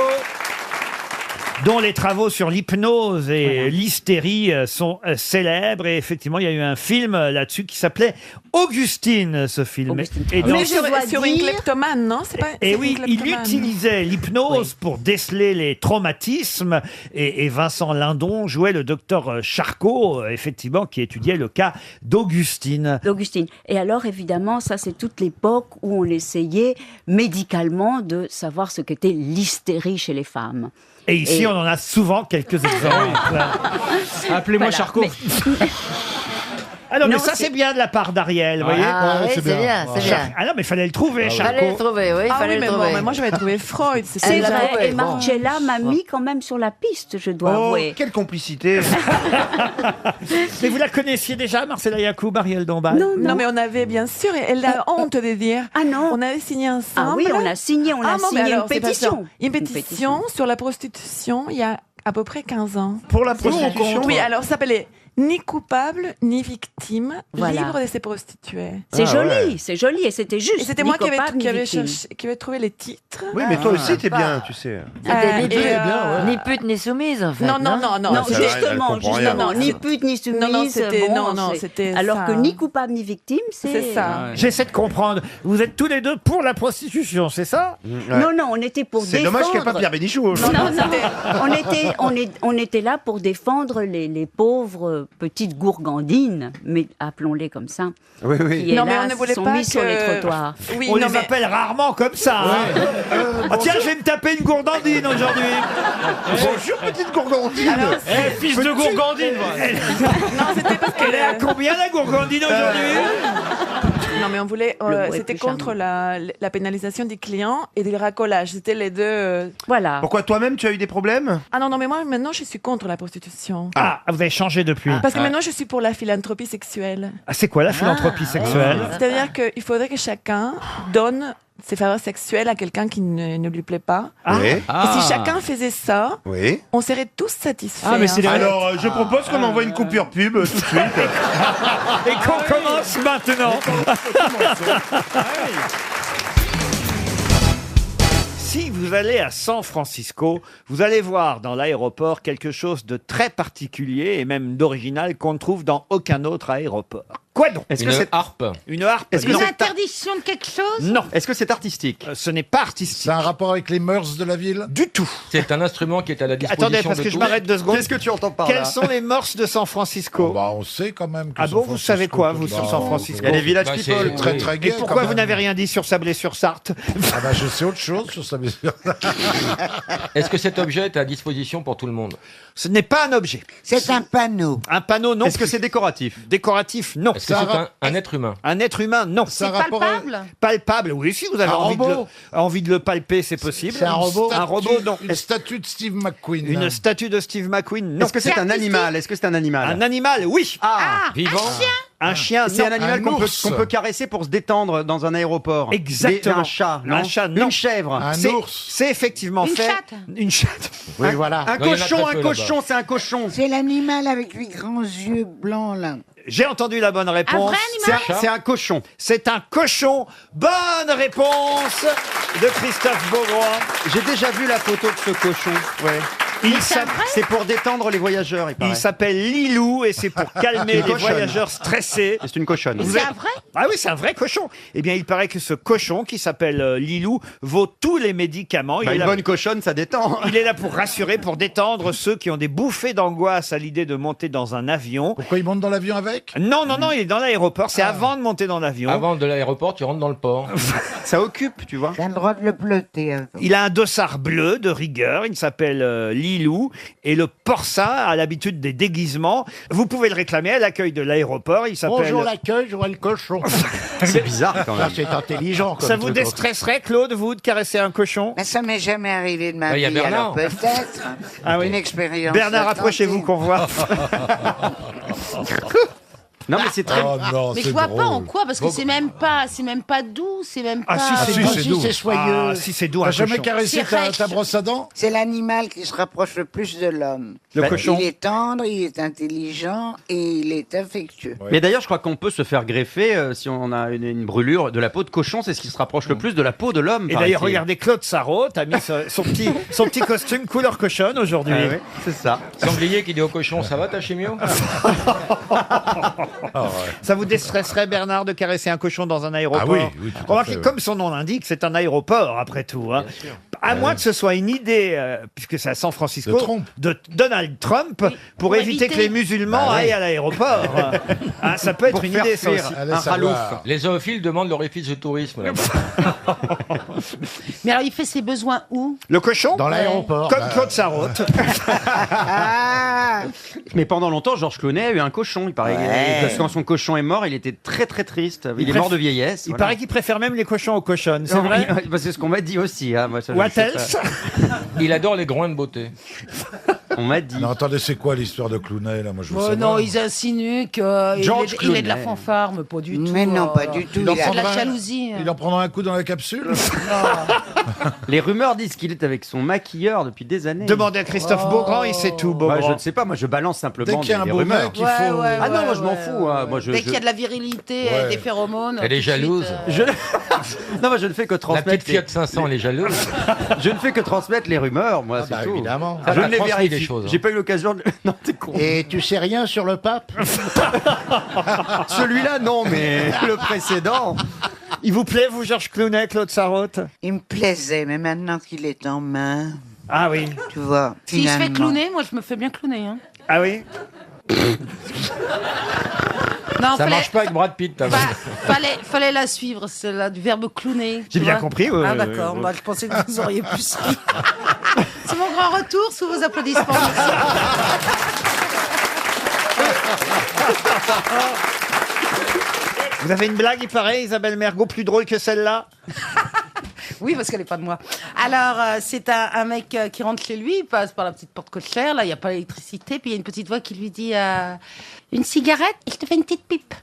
dont les travaux sur l'hypnose et l'hystérie sont célèbres. Et effectivement, il y a eu un film là-dessus qui s'appelait Augustine, ce film. Augustine. Et dans- Mais je dois Sur une dire- kleptomane, non? C'est pas. Et c'est oui, une il kleptomane. utilisait l'hypnose pour déceler les traumatismes. Et Vincent Lindon jouait le docteur Charcot, effectivement, qui étudiait le cas d'Augustine. D'Augustine. Et alors, évidemment, ça, c'est toute l'époque où on essayait médicalement de savoir ce qu'était l'hystérie chez les femmes. Et ici, Et- on en a souvent quelques exemples. Appelez-moi Voilà. Charcot. Ah non, mais Non, ça, c'est- c'est bien de la part d'Ariel, vous voyez. Ah oui, c'est c'est bien. bien, c'est bien. Ah non, mais il fallait le trouver, Fallait le Charcot. trouver, oui, Ah fallait oui, le mais trouver. bon, mais moi j'avais trouvé Freud. C'est Elle l'a vrai, trouvé, et bon. Marcella m'a mis quand même sur la piste, je dois Oh, avouer. quelle complicité. Mais vous la connaissiez déjà, Marcella Yacoub, Ariel Dombal? Non, mais on avait bien sûr, et elle a honte de dire. Ah non. On avait signé ensemble. Ah oui, on a signé Ah non, mais une alors, c'est pas ça. pétition. Une pétition sur la prostitution il y a à peu près 15 ans. Pour la prostitution. Oui, alors ça s'appelait Ni coupable, ni victime, Voilà. libre de se prostituer. C'est Ah joli, ouais. c'est joli, et c'était juste. Et c'était ni moi qui coupable, ni avait victime. qui avait trouvé les titres. Oui, mais toi aussi, t'es bien, tu sais. C'était ni et, pute, euh, ni pute ni soumise, en fait. Non, non, non, non. Non, ça va, elle justement, comprend rien. justement, ni pute ni soumise. Non, non, c'était- bon, non, non, c'est- c'était Alors ça. que ni coupable ni victime, C'est ça. J'essaie de comprendre. Vous êtes tous les deux pour la prostitution, c'est ça? Non, non, on était pour C'est défendre. dommage qu'il n'y ait pas Pierre Bénichou aujourd'hui. Non, non, on était là pour défendre les pauvres petites gourgandines, mais appelons-les comme ça, Oui, oui. qui Non, mais on hélas ne voulait sont pas mis sur les que- trottoirs. Oui, On non, les mais- appelle rarement comme ça. hein. Ah, tiens, je vais me taper une gourdandine aujourd'hui. Bonjour, petite gourgandine. Eh, fils de gourgandine, moi. Non, c'était parce Elle est à que. combien la gourgandine aujourd'hui? Non, mais on voulait. Le mot est C'était plus contre la pénalisation des clients et du racolage. C'était les deux. Voilà. Pourquoi toi-même, tu as eu des problèmes? Ah non, non, mais moi maintenant je suis contre la prostitution. Ah, vous avez changé depuis. Parce que maintenant je suis pour la philanthropie sexuelle. Ah, c'est quoi la philanthropie sexuelle? C'est-à-dire qu'il faudrait que chacun donne ses faveurs sexuelles à quelqu'un qui ne lui plaît pas. Oui. Et si chacun faisait ça, Oui. on serait tous satisfaits. Ah, mais c'est les- Alors, je propose qu'on envoie une coupure pub tout de suite. Et qu'on commence maintenant. Si vous allez à San Francisco, vous allez voir dans l'aéroport quelque chose de très particulier et même d'original qu'on ne trouve dans aucun autre aéroport. Quoi donc? Une harpe. Une harpe. Est-ce que non. c'est interdiction de quelque chose? Non. Est-ce que c'est artistique? Ce n'est pas artistique. C'est un rapport avec les mœurs de la ville? Du tout. C'est un instrument qui est à la disposition Attendez, parce de que je tous. m'arrête 2 secondes. Qu'est-ce que tu entends par là? Quelles sont les mœurs de San Francisco? Bah, on sait quand même que Ah San bon, vous savez Francisco, quoi, tout- vous, sur bah, San Francisco? Il y a les Village Bah, People. c'est- Très oui. très Et gay. pourquoi quand vous même. n'avez rien dit sur Sablé-sur-Sarthe? Ah bah je sais autre chose sur ça. Est-ce que cet objet est à disposition pour tout le monde? Ce n'est pas un objet. C'est un panneau. Un panneau, non. Est-ce que c'est décoratif? Décoratif, non. Est-ce que Ça c'est ra- un être humain? Un être humain, non. C'est un C'est rapport palpable? Palpable, oui, si vous avez Un envie de le palper, c'est possible. C'est un robot. Un robot, non. Une statue de Steve McQueen. Une statue de Steve McQueen, non. Est-ce que c'est un animal? Est-ce que c'est un animal? Un animal, oui. Ah, Vivant? Un chien, c'est non. un animal Un qu'on peut, ours. qu'on peut caresser pour se détendre dans un aéroport. Exactement. Un chat, non? Un chat, non. Une chèvre. Un C'est- ours. C'est effectivement Une fait. chatte. Une chatte. Oui, voilà. Un Non, il y en a cochon, très un peu cochon, c'est un cochon. C'est l'animal avec les grands yeux blancs là. J'ai entendu la bonne réponse. vrai C'est animal? un, c'est un cochon. C'est un cochon. Bonne réponse de Christophe Beaugrand. J'ai déjà vu la photo de ce cochon. Ouais. Il s'appelle- C'est pour détendre les voyageurs, il paraît. Il s'appelle Lilou et c'est pour calmer les cochonne. voyageurs stressés. C'est une cochonne. Vous C'est êtes- un vrai? Ah oui, c'est un vrai cochon. Eh bien, il paraît que ce cochon qui s'appelle Lilou vaut tous les médicaments. Bah, est une là- bonne cochonne, ça détend. Il est là pour rassurer, pour détendre ceux qui ont des bouffées d'angoisse à l'idée de monter dans un avion. Pourquoi il monte dans l'avion avec? Non, non, non, il est dans l'aéroport. C'est avant de monter dans l'avion. Avant de l'aéroport, tu rentres dans le port. Ça occupe, tu vois. T'as le droit de le bleuter. Il a un dossard bleu de rigueur. Il s'appelle Lilou. Et le porcin a l'habitude des déguisements. Vous pouvez le réclamer à l'accueil de l'aéroport. Il s'appelle. Bonjour l'accueil, je vois le cochon. C'est bizarre quand Ça même. c'est intelligent. comme Ça vous truc. déstresserait, Claude, vous, de caresser un cochon? Mais ça m'est jamais arrivé de ma Bah, il y a vie, Bernard. alors peut-être. Ah oui. Une expérience. Bernard, à approchez-vous tenter. qu'on voit. Non, mais c'est très. Oh non, Mais c'est je vois drôle. pas en quoi, parce que c'est même pas doux, c'est même pas. Ah, si, c'est Ah, doux. si, c'est doux. c'est soyeux. Ah, si, c'est doux, un T'as jamais cochon. caressé C'est ta rêche. brosse à dents? C'est l'animal qui se rapproche le plus de l'homme. Le cochon. Il est tendre, il est intelligent et il est affectueux. Mais d'ailleurs, je crois qu'on peut se faire greffer si on a une brûlure de la peau de cochon. C'est ce qui se rapproche le plus de la peau de l'homme. Et d'ailleurs, regardez, Claude Sarraute a mis son petit costume couleur cochonne aujourd'hui. Ah oui, c'est ça. Sanglier qui dit au cochon, ça va ta chimio? Ça vous déstresserait, Bernard, de caresser un cochon dans un aéroport? Ah oui, oui, tout à Remarquez, fait, oui. comme son nom l'indique, c'est un aéroport, après tout. Hein. À moins que ce soit une idée, puisque c'est à San Francisco, De Trump. de Donald Trump, pour éviter que les musulmans aillent à l'aéroport. Hein, ça peut être Pour une faire idée, ça fuir aussi. Allez un savoir. ralouf. Les zoophiles demandent l'orifice de tourisme. là. Mais alors, il fait ses besoins où? Le cochon Dans l'aéroport. Comme Bah, Claude Sarraute. Mais pendant longtemps, Georges Clooney a eu un cochon. Il paraît. Ouais. Parce que quand son cochon est mort, il était très très triste. Il est préf- mort de vieillesse. Il voilà. paraît qu'il préfère même les cochons aux cochonnes, c'est Non, vrai? bah, c'est ce qu'on m'a dit aussi. Hein. Moi, ça, je What sais else? Il adore les groins de beauté. pas. On m'a dit. Non, attendez, c'est quoi l'histoire de Clooney là? Moi, je veux Oh savoir. non, ils insinuent qu'il George il est de la Clooney. fanfare, mais pas du tout. Mais non, pas du tout. Il en Il a- C'est de la prendra un- jalousie. Il en prendra un coup dans la capsule? Les rumeurs disent qu'il est avec son maquilleur depuis des années. Demandez à Christophe Beaugrand, il sait tout, Bah, Beaugrand. je ne sais pas. Moi, je balance simplement Dès qu'il y a un des beau rumeurs. mec, il Ouais, faut. ouais, Ah non, ouais, moi je m'en ouais, fous. Hein. Moi, Dès qu'il y a de la virilité Ouais. et des phéromones. Elle est tout de suite, jalouse. Je... non, moi je ne fais que La transmettre. petite Fiat 500, elle est jalouse. Je ne fais que transmettre les rumeurs, moi, c'est bah, tout. évidemment. Je Elle a ne les transmis vérifie. des choses, hein. J'ai pas eu l'occasion de. Non, t'es con. Et tu sais rien sur le pape? Celui-là, non, mais le précédent. Il vous plaît, vous, Georges Clooney, Claude Sarraute? Il me plaisait, mais maintenant qu'il est en main, Ah oui. tu vois, Si je fais finalement. clowner, moi je me fais bien clowner. Hein. Ah oui? Non, Ça fallait, marche pas avec Brad Pitt, ta fallait la suivre, celle-là, du verbe clowner. J'ai tu bien vois. compris, oui, Ah oui, d'accord, oui, oui. bah, je pensais que vous auriez plus ri. C'est mon grand retour sous vos applaudissements. Merci. Vous avez une blague, il paraît, Isabelle Mergo, plus drôle que celle-là? Oui, parce qu'elle n'est pas de moi. Alors, c'est un mec qui rentre chez lui, il passe par la petite porte cochère, là, il n'y a pas d'électricité, puis il y a une petite voix qui lui dit une cigarette, et je te fais une petite pipe.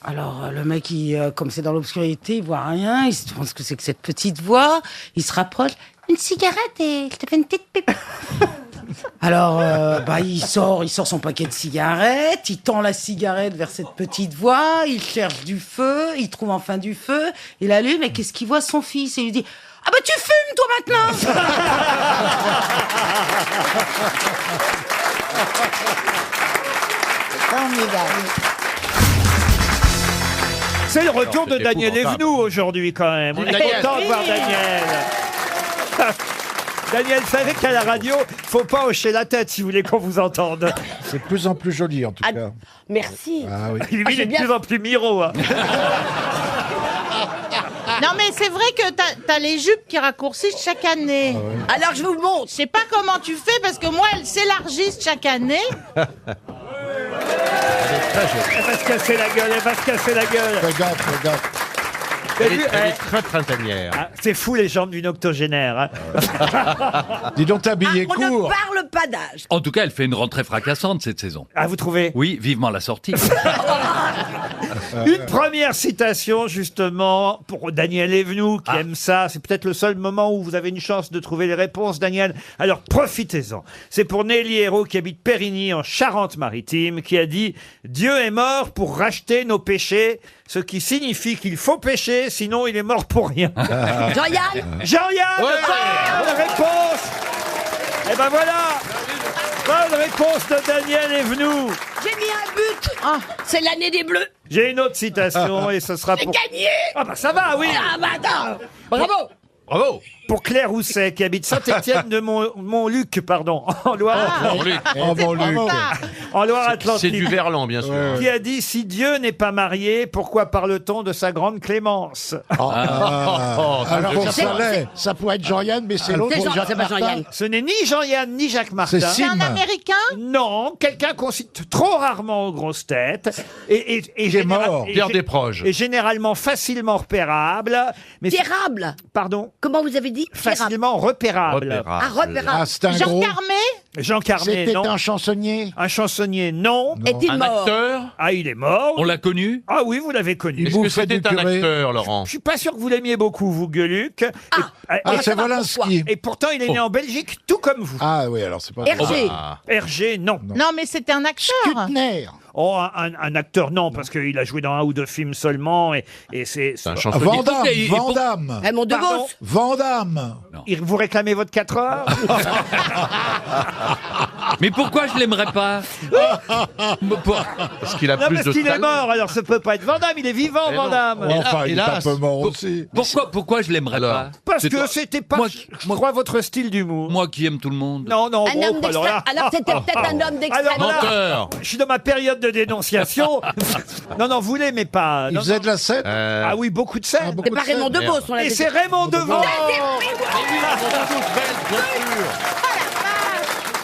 Alors, le mec, comme c'est dans l'obscurité, il voit rien, il se demande ce que c'est que cette petite voix, il se rapproche, une cigarette, et je te fais une petite pipe. Alors, il sort son paquet de cigarettes, il tend la cigarette vers cette petite voix, il cherche du feu, il trouve enfin du feu, il allume, et qu'est-ce qu'il voit? Son fils, et il lui dit « Ah bah tu fumes, toi, maintenant !» Formidable. C'est le retour de c'était Daniel épouvantable. Evenou aujourd'hui quand même. On est Daniel. content de voir Daniel. Daniel, savez qu'à la radio, faut pas hocher la tête si vous voulez qu'on vous entende. C'est de plus en plus joli, en tout Ah, cas. Merci. Ah oui. Il est j'ai de bien- plus en plus miro. Hein. Non, mais c'est vrai que t'as les jupes qui raccourcissent chaque année. Alors je vous le montre. Je sais pas comment tu fais parce que moi, elles s'élargissent chaque année. Elle va se casser la gueule, elle va se casser la gueule. Fais gaffe, fais gaffe. T'as vu, très printanière. ah, c'est fou les jambes d'une octogénaire. Hein. Dis donc, t'es habillé On ne court. parle pas d'âge. En tout cas, elle fait une rentrée fracassante cette saison. Ah, vous trouvez? Oui, vivement la sortie. Une première citation, justement, pour Daniel Evenou, qui aime ça. C'est peut-être le seul moment où vous avez une chance de trouver les réponses, Daniel. Alors, profitez-en. C'est pour Nelly Hérault, qui habite Périgny, en Charente-Maritime, qui a dit « Dieu est mort pour racheter nos péchés, ce qui signifie qu'il faut pécher, sinon il est mort pour rien. » Jean-Yann Jean-Yann, bonne réponse. Eh ben voilà, bonne réponse de Daniel Evenou. J'ai mis un but. C'est l'année des Bleus. J'ai une autre citation et ce sera J'ai pour... gagné. Ah bah ça va, oui. Ah bah attends. Bravo. Bravo. Pour Claire Rousset, qui habite Saint-Étienne de Montluc, pardon, en Loire-Atlantique. Oh, mon Luc. En Loire-Atlantique. C'est du verlan, bien sûr. Qui a dit « Si Dieu n'est pas marié, pourquoi parle-t-on de sa grande clémence ?» Alors, pour ça l'est. Ça pourrait être Jean-Yann, mais c'est l'autre. C'est Jacques pas Martin. Jean-Yann. Ce n'est ni Jean-Yann, ni Jacques Martin. C'est C'est un Sim. Américain? Non, quelqu'un qu'on cite trop rarement aux grosses têtes. Et Il est mort. et Pierre Desproges. Et généralement facilement repérable. Mais Pierrable. pardon, Comment vous avez dit? Pierrable. facilement repérable. Ah, repérable. Ah, c'est un Jean gros. Carmé? Jean Carmé, C'était non. un chansonnier. Un chansonnier, non. Est-il Un mort? acteur. Ah, il est mort. On l'a connu. Ah oui, vous l'avez connu. Est-ce que bouffait c'était du un curé. acteur, Laurent? Je suis pas sûr que vous l'aimiez beaucoup, vous, Gueuluc. Ah, c'est Wolinski. Et pourtant, il est né en Belgique, tout comme vous. Ah oui, alors c'est pas... Hergé. Hergé, non. Non, mais c'était un acteur. Kuttner. Oh, un acteur, non, parce qu'il a joué dans un ou deux films seulement. Et c'est... C'est un chansonnier. Vandame, Et pour- Vandame. Raymond Pardon DeVos. Vandame. Vous réclamez votre 4 heures? Mais pourquoi je l'aimerais pas? Parce qu'il a Non, plus parce de qu'il est talent. mort, alors ça peut pas être Van Damme, il est vivant, Mais Van non. Damme. Ouais, enfin, il est hélas. un peu mort aussi. Pourquoi je l'aimerais Alors. pas? Parce C'est que toi- c'était pas, Moi- je crois, votre style d'humour. Moi qui aime tout le monde. Non, non, Un bon, homme alors d'extrême. là... Alors c'était peut-être un homme Alors d'extrême. là, Menteur. je suis dans ma période de dénonciation. Non, non, vous l'aimez pas. Il Non, faisait non. de la scène. Ah oui, beaucoup de scènes. C'est pas Raymond DeVos, on l'a Et dit. c'est Raymond DeVos.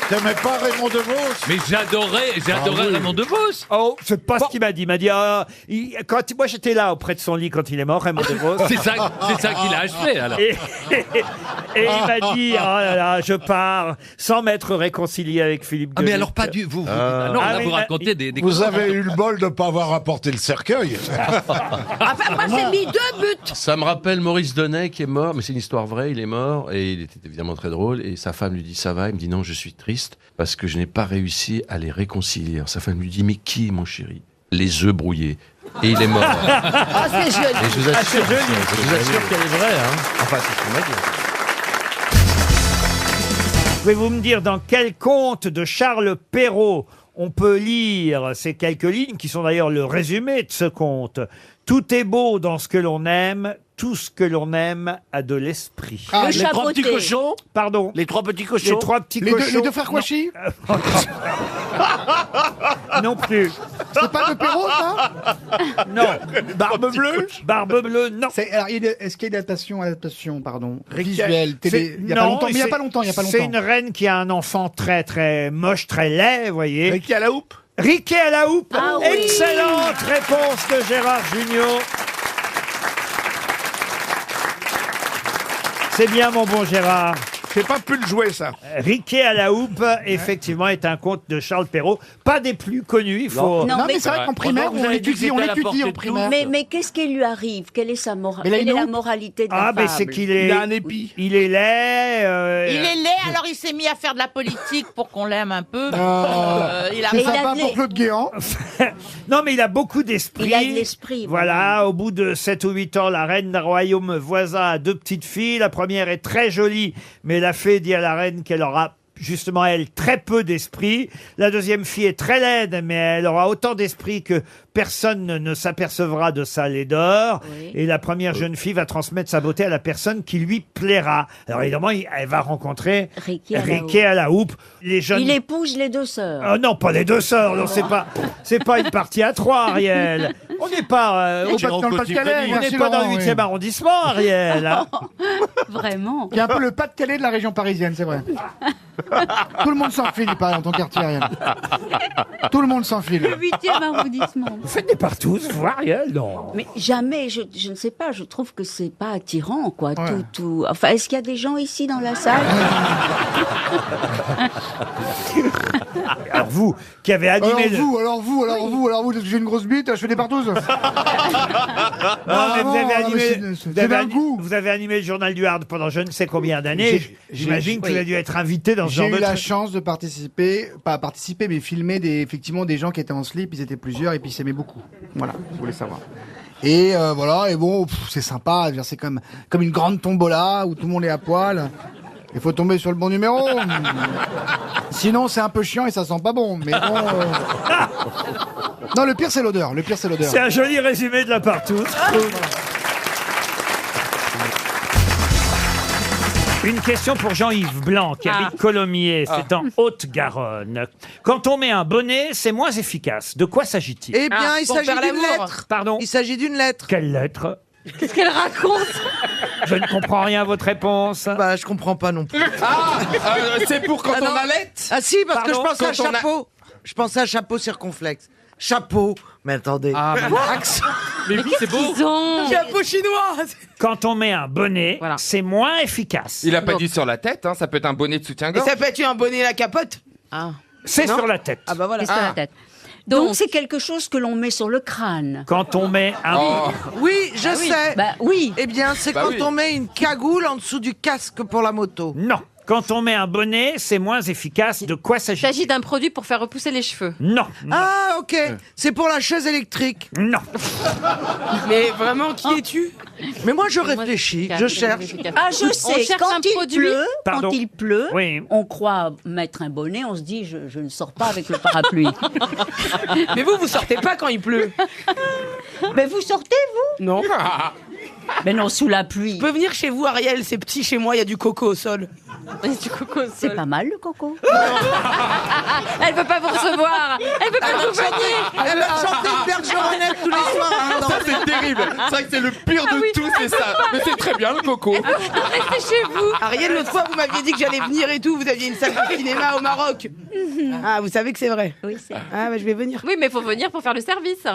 T'aimais pas Raymond DeVos? Mais j'adorais oui. Raymond DeVos. Oh, c'est pas ce qu'il m'a dit. Il m'a dit, moi j'étais là auprès de son lit quand il est mort, Raymond DeVos. C'est ça qu'il a achevé alors. Et il m'a dit, oh là là, je pars sans m'être réconcilié avec Philippe Ah mais Gueluc. alors pas du vous. Non, Ah là oui, vous là, racontez des Vous avez eu le bol de pas avoir apporté le cercueil. Enfin, moi j'ai mis 2 buts. Ça me rappelle Maurice Donnet qui est mort, mais c'est une histoire vraie, il est mort, et il était évidemment très drôle, et sa femme lui dit ça va, il me dit non, je suis triste, parce que je n'ai pas réussi à les réconcilier. Alors, sa femme lui dit mais qui, mon chéri? Les œufs brouillés. Et il est mort. Ah, c'est joli. Et je vous Ah, assure, c'est joli. je vous assure qu'elle est vraie, hein. Enfin, c'est ce qu'on m'a dit. Pouvez-vous me dire dans quel conte de Charles Perrault on peut lire ces quelques lignes, qui sont d'ailleurs le résumé de ce conte? Tout est beau dans ce que l'on aime, tout ce que l'on aime a de l'esprit. Le Les 3 petits chapeauté. cochons. Pardon. Les 3 petits Les cochons. 3 petits Les cochons. deux frères Kouachi. Non plus. C'est pas de Perrault, ça? Non. Barbe bleue. Barbe bleue, non. Alors, est-ce qu'il y a une adaptation, pardon, visuelle, télé? Il y a pas Non, longtemps. Mais il y a c'est- pas longtemps. C'est une reine qui a un enfant très très moche, très laid, vous voyez. Ricky à la houppe. Riquet à la houppe. Ah oui. Excellente réponse de Gérard Junior. C'est bien, mon bon Gérard. J'ai pas pu le jouer, ça. Riquet à la houppe, effectivement, est un conte de Charles Perrault. Pas des plus connus, il faut... Non, mais mais c'est vrai qu'en primaire, Vous on avez dit étudie que en c'était à la portée de primaire. Mais qu'est-ce qui lui arrive? Quelle est sa Mais là, quelle est la nous- moralité de Ah, la mais fable? c'est qu'il est... Il a un épi. Il est laid. Il est laid, alors il s'est mis à faire de la politique pour qu'on l'aime un peu. Il a C'est il a sympa de pour l'é- Claude Guéant. Non, mais il a beaucoup d'esprit. Il a de l'esprit, Voilà, au bout de 7 ou 8 ans, la reine d'un royaume voisin a 2 petites filles. La première est très jolie, mais la fée dit à la reine qu'elle aura justement, elle, très peu d'esprit. La deuxième fille est très laide, mais elle aura autant d'esprit que personne ne s'apercevra de sa laideur. Oui. Et la première jeune fille va transmettre sa beauté à la personne qui lui plaira. Alors évidemment, elle va rencontrer Ricky à la houppe. Les jeunes... Il épouse les 2 sœurs. Ah non, pas les 2 sœurs. Non, c'est pas une partie à 3, Ariel. On n'est pas dans le Pas-de-Calais, on n'est pas dans le 8e arrondissement, Ariel. Hein. Vraiment. Il y a un peu le Pas-de-Calais de la région parisienne, c'est vrai. Tout le monde s'enfile, il paraît, dans ton quartier, Ariel. Tout le monde s'enfile. Le 8e arrondissement. Vous faites des partous, vous, Ariel? Non. Mais jamais, je ne sais pas, je trouve que c'est pas attirant, quoi. Ouais. Tout. Enfin, est-ce qu'il y a des gens ici dans la salle? Alors vous, qui avez animé... Alors vous, j'ai une grosse bite, je fais des partous. Non, mais vous avez animé le journal du Hard pendant je ne sais combien d'années. J'imagine que vous avez dû être invité dans ce genre de... J'ai eu la chance de participer, pas participer, mais filmer effectivement des gens qui étaient en slip, ils étaient plusieurs et puis ils s'aimaient beaucoup. Voilà, je voulais savoir. Et voilà, et bon, c'est sympa, c'est comme une grande tombola où tout le monde est à poil. Il faut tomber sur le bon numéro. Sinon, c'est un peu chiant et ça sent pas bon. Mais bon. Non, le pire, c'est l'odeur. C'est un joli résumé de la partouze. Une question pour Jean-Yves Blanc, qui habite Colomiers, c'est en Haute-Garonne. Quand on met un bonnet, c'est moins efficace. De quoi s'agit-il? Eh bien, il s'agit d'une lettre. Pardon? Il s'agit d'une lettre. Quelle lettre? Qu'est-ce qu'elle raconte? Je ne comprends rien à votre réponse. Bah, je comprends pas non plus. C'est pour quand on allait. Ah si, parce Pardon, que je pensais à quand on a- chapeau. Je pensais à chapeau circonflexe. Chapeau. Mais attendez. Accent. Mais oui, c'est beau. Chapeau chinois. Quand on met un bonnet, c'est moins efficace. Il a pas dit sur la tête, hein, ça peut être un bonnet de Et soutien-gorge. ça peut être un bonnet à la capote. C'est Non. sur la tête. Ah bah voilà. C'est sur la tête. Donc, c'est quelque chose que l'on met sur le crâne. Quand on met un... Oui, je oui. sais. Bah oui. Eh bien, c'est Bah quand oui. on met une cagoule en dessous du casque pour la moto. Non. Quand on met un bonnet, c'est moins efficace. De quoi Il s'agit-il? s'agit d'un produit pour faire repousser les cheveux. Non. Ah, ok. C'est pour la chaise électrique. Non. Mais vraiment, qui es-tu? Mais moi, je réfléchis, je cherche. Ah, je On sais, cherche quand un il produit. pleut, Pardon. quand il pleut, Oui. on croit mettre un bonnet, on se dit, je ne sors pas avec le parapluie. Mais vous sortez pas quand il pleut. Mais vous sortez, vous? Non. Mais non, sous la pluie. Je peux venir chez vous, Ariel, c'est petit chez moi, il y a du coco au sol. Du coco au C'est sol. pas mal, le coco. Elle veut pas vous recevoir. Elle veut pas vous venir. Elle va chanter une bergeronnette tous les soirs. Ça c'est terrible. C'est vrai que c'est le pire de tout, c'est ça. Mais c'est très bien le coco. Restez chez vous. Ariel, l'autre fois, vous m'aviez dit que j'allais venir et tout, vous aviez une salle de cinéma au Maroc. Ah, vous savez que c'est vrai. Oui, c'est. Ah, bah je vais venir. Oui, mais il faut venir pour faire le service.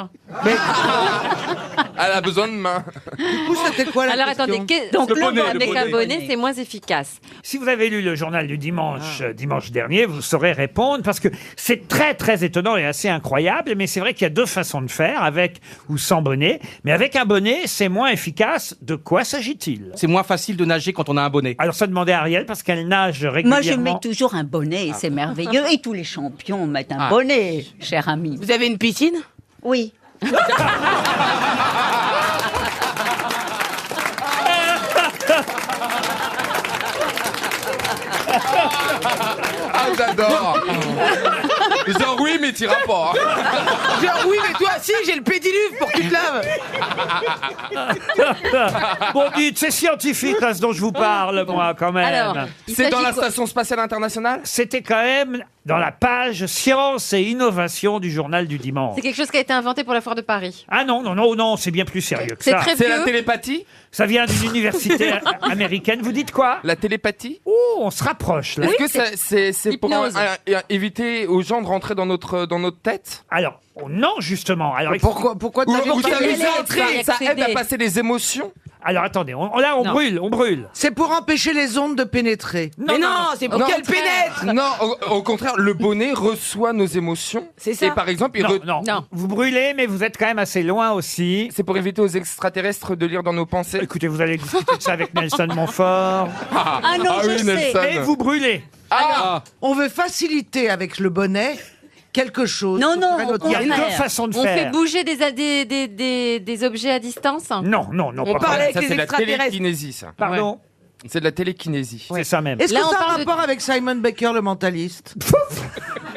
Elle a besoin de mains. Du coup, c'était quoi la Alors question? attendez, Donc, le le bonnet bonnet. avec un bonnet, c'est moins efficace. Si vous avez lu le journal du dimanche, dimanche dernier, vous saurez répondre parce que c'est très très étonnant et assez incroyable. Mais c'est vrai qu'il y a 2 façons de faire, avec ou sans bonnet. Mais avec un bonnet, c'est moins efficace. De quoi s'agit-il? C'est moins facile de nager quand on a un bonnet. Alors ça demandait à Ariel parce qu'elle nage régulièrement. Moi, je mets toujours un bonnet et c'est merveilleux. Et tous les champions mettent un bonnet, cher ami. Vous avez une piscine? Oui. Ah j'adore. Genre oui mais t'iras pas. Genre oui, mais toi, si, j'ai le pédiluve pour que tu te laves. Bon, dites, c'est scientifique là ce dont je vous parle, moi, quand même. Alors, C'est dans la station spatiale internationale? C'était quand même dans la page Science et Innovation du journal du dimanche. C'est quelque chose qui a été inventé pour la foire de Paris. Ah non, non, non, non, c'est bien plus sérieux que C'est ça. très C'est la vieux. télépathie? Ça vient d'une université américaine. Vous dites quoi? La télépathie? Oh, on se rapproche là. Est-ce que c'est pour Hypnose. éviter aux gens de rentrer dans notre tête? Alors, oh, non, justement. Alors, Pourquoi Ou t'as ou dit ça, que y ça- aller, ça aide à accéder. passer les émotions? alors attendez, là on Non. brûle, on brûle. C'est pour empêcher les ondes de pénétrer. Non, Mais non, non, non. c'est pour Non. qu'elles pénètrent. Non, au contraire, le bonnet reçoit nos émotions. C'est ça. Et par exemple, Non, non, Non. vous brûlez, mais vous êtes quand même assez loin aussi. c'est pour éviter aux extraterrestres de lire dans nos pensées. Écoutez, vous allez discuter de ça avec Nelson Montfort. Ah non, je oui, sais. Nelson. Mais vous brûlez. On veut faciliter avec le bonnet quelque chose. Non, non, pour notre Il y a au deux contraire. façons de On fait faire. bouger des objets à distance. Non, non, non, On pas parle vraiment. avec les ça, c'est la extraterrestres. télékinésie, ça. Pardon. C'est de la télékinésie. C'est ça même. Est-ce Là, que on ça a un parle de- rapport avec Simon Baker, le mentaliste?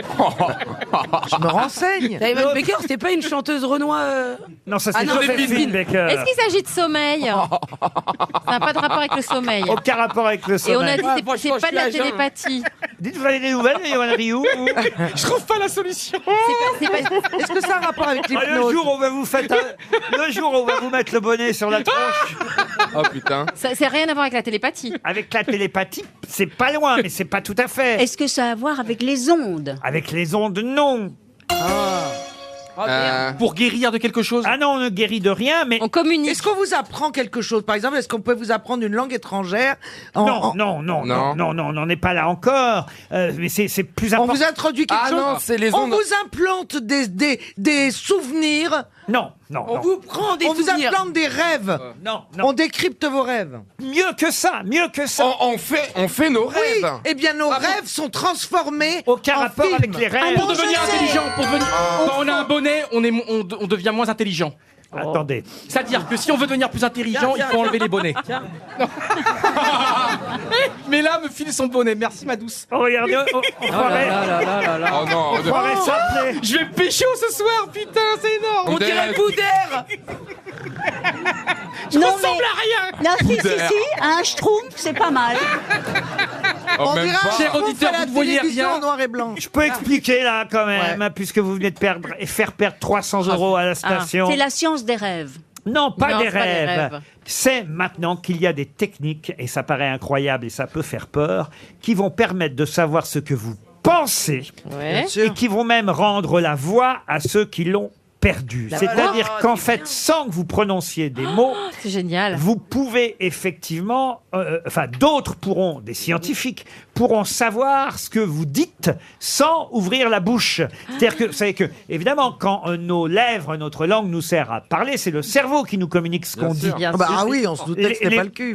Je me renseigne. Simon Baker, c'était pas une chanteuse renois Non, ça Ah c'est non, mais Joséphine Pépine. Baker. Est-ce qu'il s'agit de sommeil? Ça n'a pas de rapport avec le sommeil. Aucun rapport avec le sommeil. Et on a dit Ah, c'est franchement, pas de la je suis à jeun. télépathie. Dites-vous les nouvelles, Yoann Rioux Je trouve pas la solution. C'est pas... Est-ce que ça a un rapport avec Le l'hypnose? jour où on va vous le jour où on va vous mettre le bonnet sur la tronche Oh putain. Ça n'a rien à voir avec la télépathie. avec la télépathie, c'est pas loin, mais c'est pas tout à fait. Est-ce que ça a à voir avec les ondes? Avec les ondes, non. Pour guérir de quelque chose. Ah non, on ne guérit de rien, mais On communique. Est-ce qu'on vous apprend quelque chose? Par exemple, est-ce qu'on peut vous apprendre une langue étrangère? non, on n'en est pas là encore. Mais c'est plus On important. vous introduit quelque Ah chose? non, c'est les On ondes. vous implante des souvenirs? Non. On vous prend des On vous souvenirs. implante des rêves? Non. On décrypte vos rêves? Mieux que ça. On fait nos Oui, rêves. eh bien nos rêves sont transformés Aucun en rapport film. avec les rêves. Pour devenir intelligent, Quand on a un bonnet, on devient moins intelligent. Attendez. C'est-à-dire que si on veut devenir plus intelligent, il faut enlever les bonnets. Mais là, me file son bonnet. Merci, ma douce. Oh, regardez, on croirait... Oh non. On croirait s'appeler. Je vais pécho ce soir, putain, c'est énorme. On dirait Boudère. Je Non, ressemble mais- à rien. Non, si, Boudère. un schtroumpf, c'est pas mal. On dirait un Cher schtroumpf auditeur, à la vous ne voyez télévision rien. en noir et blanc. Je peux expliquer là quand même, puisque vous venez de faire perdre 300 € à la station. C'est la science des rêves. Non, pas Non, des c'est pas des rêves. rêves. C'est maintenant qu'il y a des techniques, et ça paraît incroyable et ça peut faire peur, qui vont permettre de savoir ce que vous pensez Ouais. et qui vont même rendre la voix à ceux qui l'ont perdu. C'est-à-dire qu'en fait, sans que vous prononciez des mots, C'est génial. vous pouvez effectivement, d'autres pourront, des scientifiques, pourront savoir ce que vous dites sans ouvrir la bouche. C'est-à-dire que, vous savez que, évidemment, quand nos lèvres, notre langue nous sert à parler, c'est le cerveau qui nous communique ce qu'on dit. Bien Bah sûr. ah oui, on se doutait que c'était pas le cul.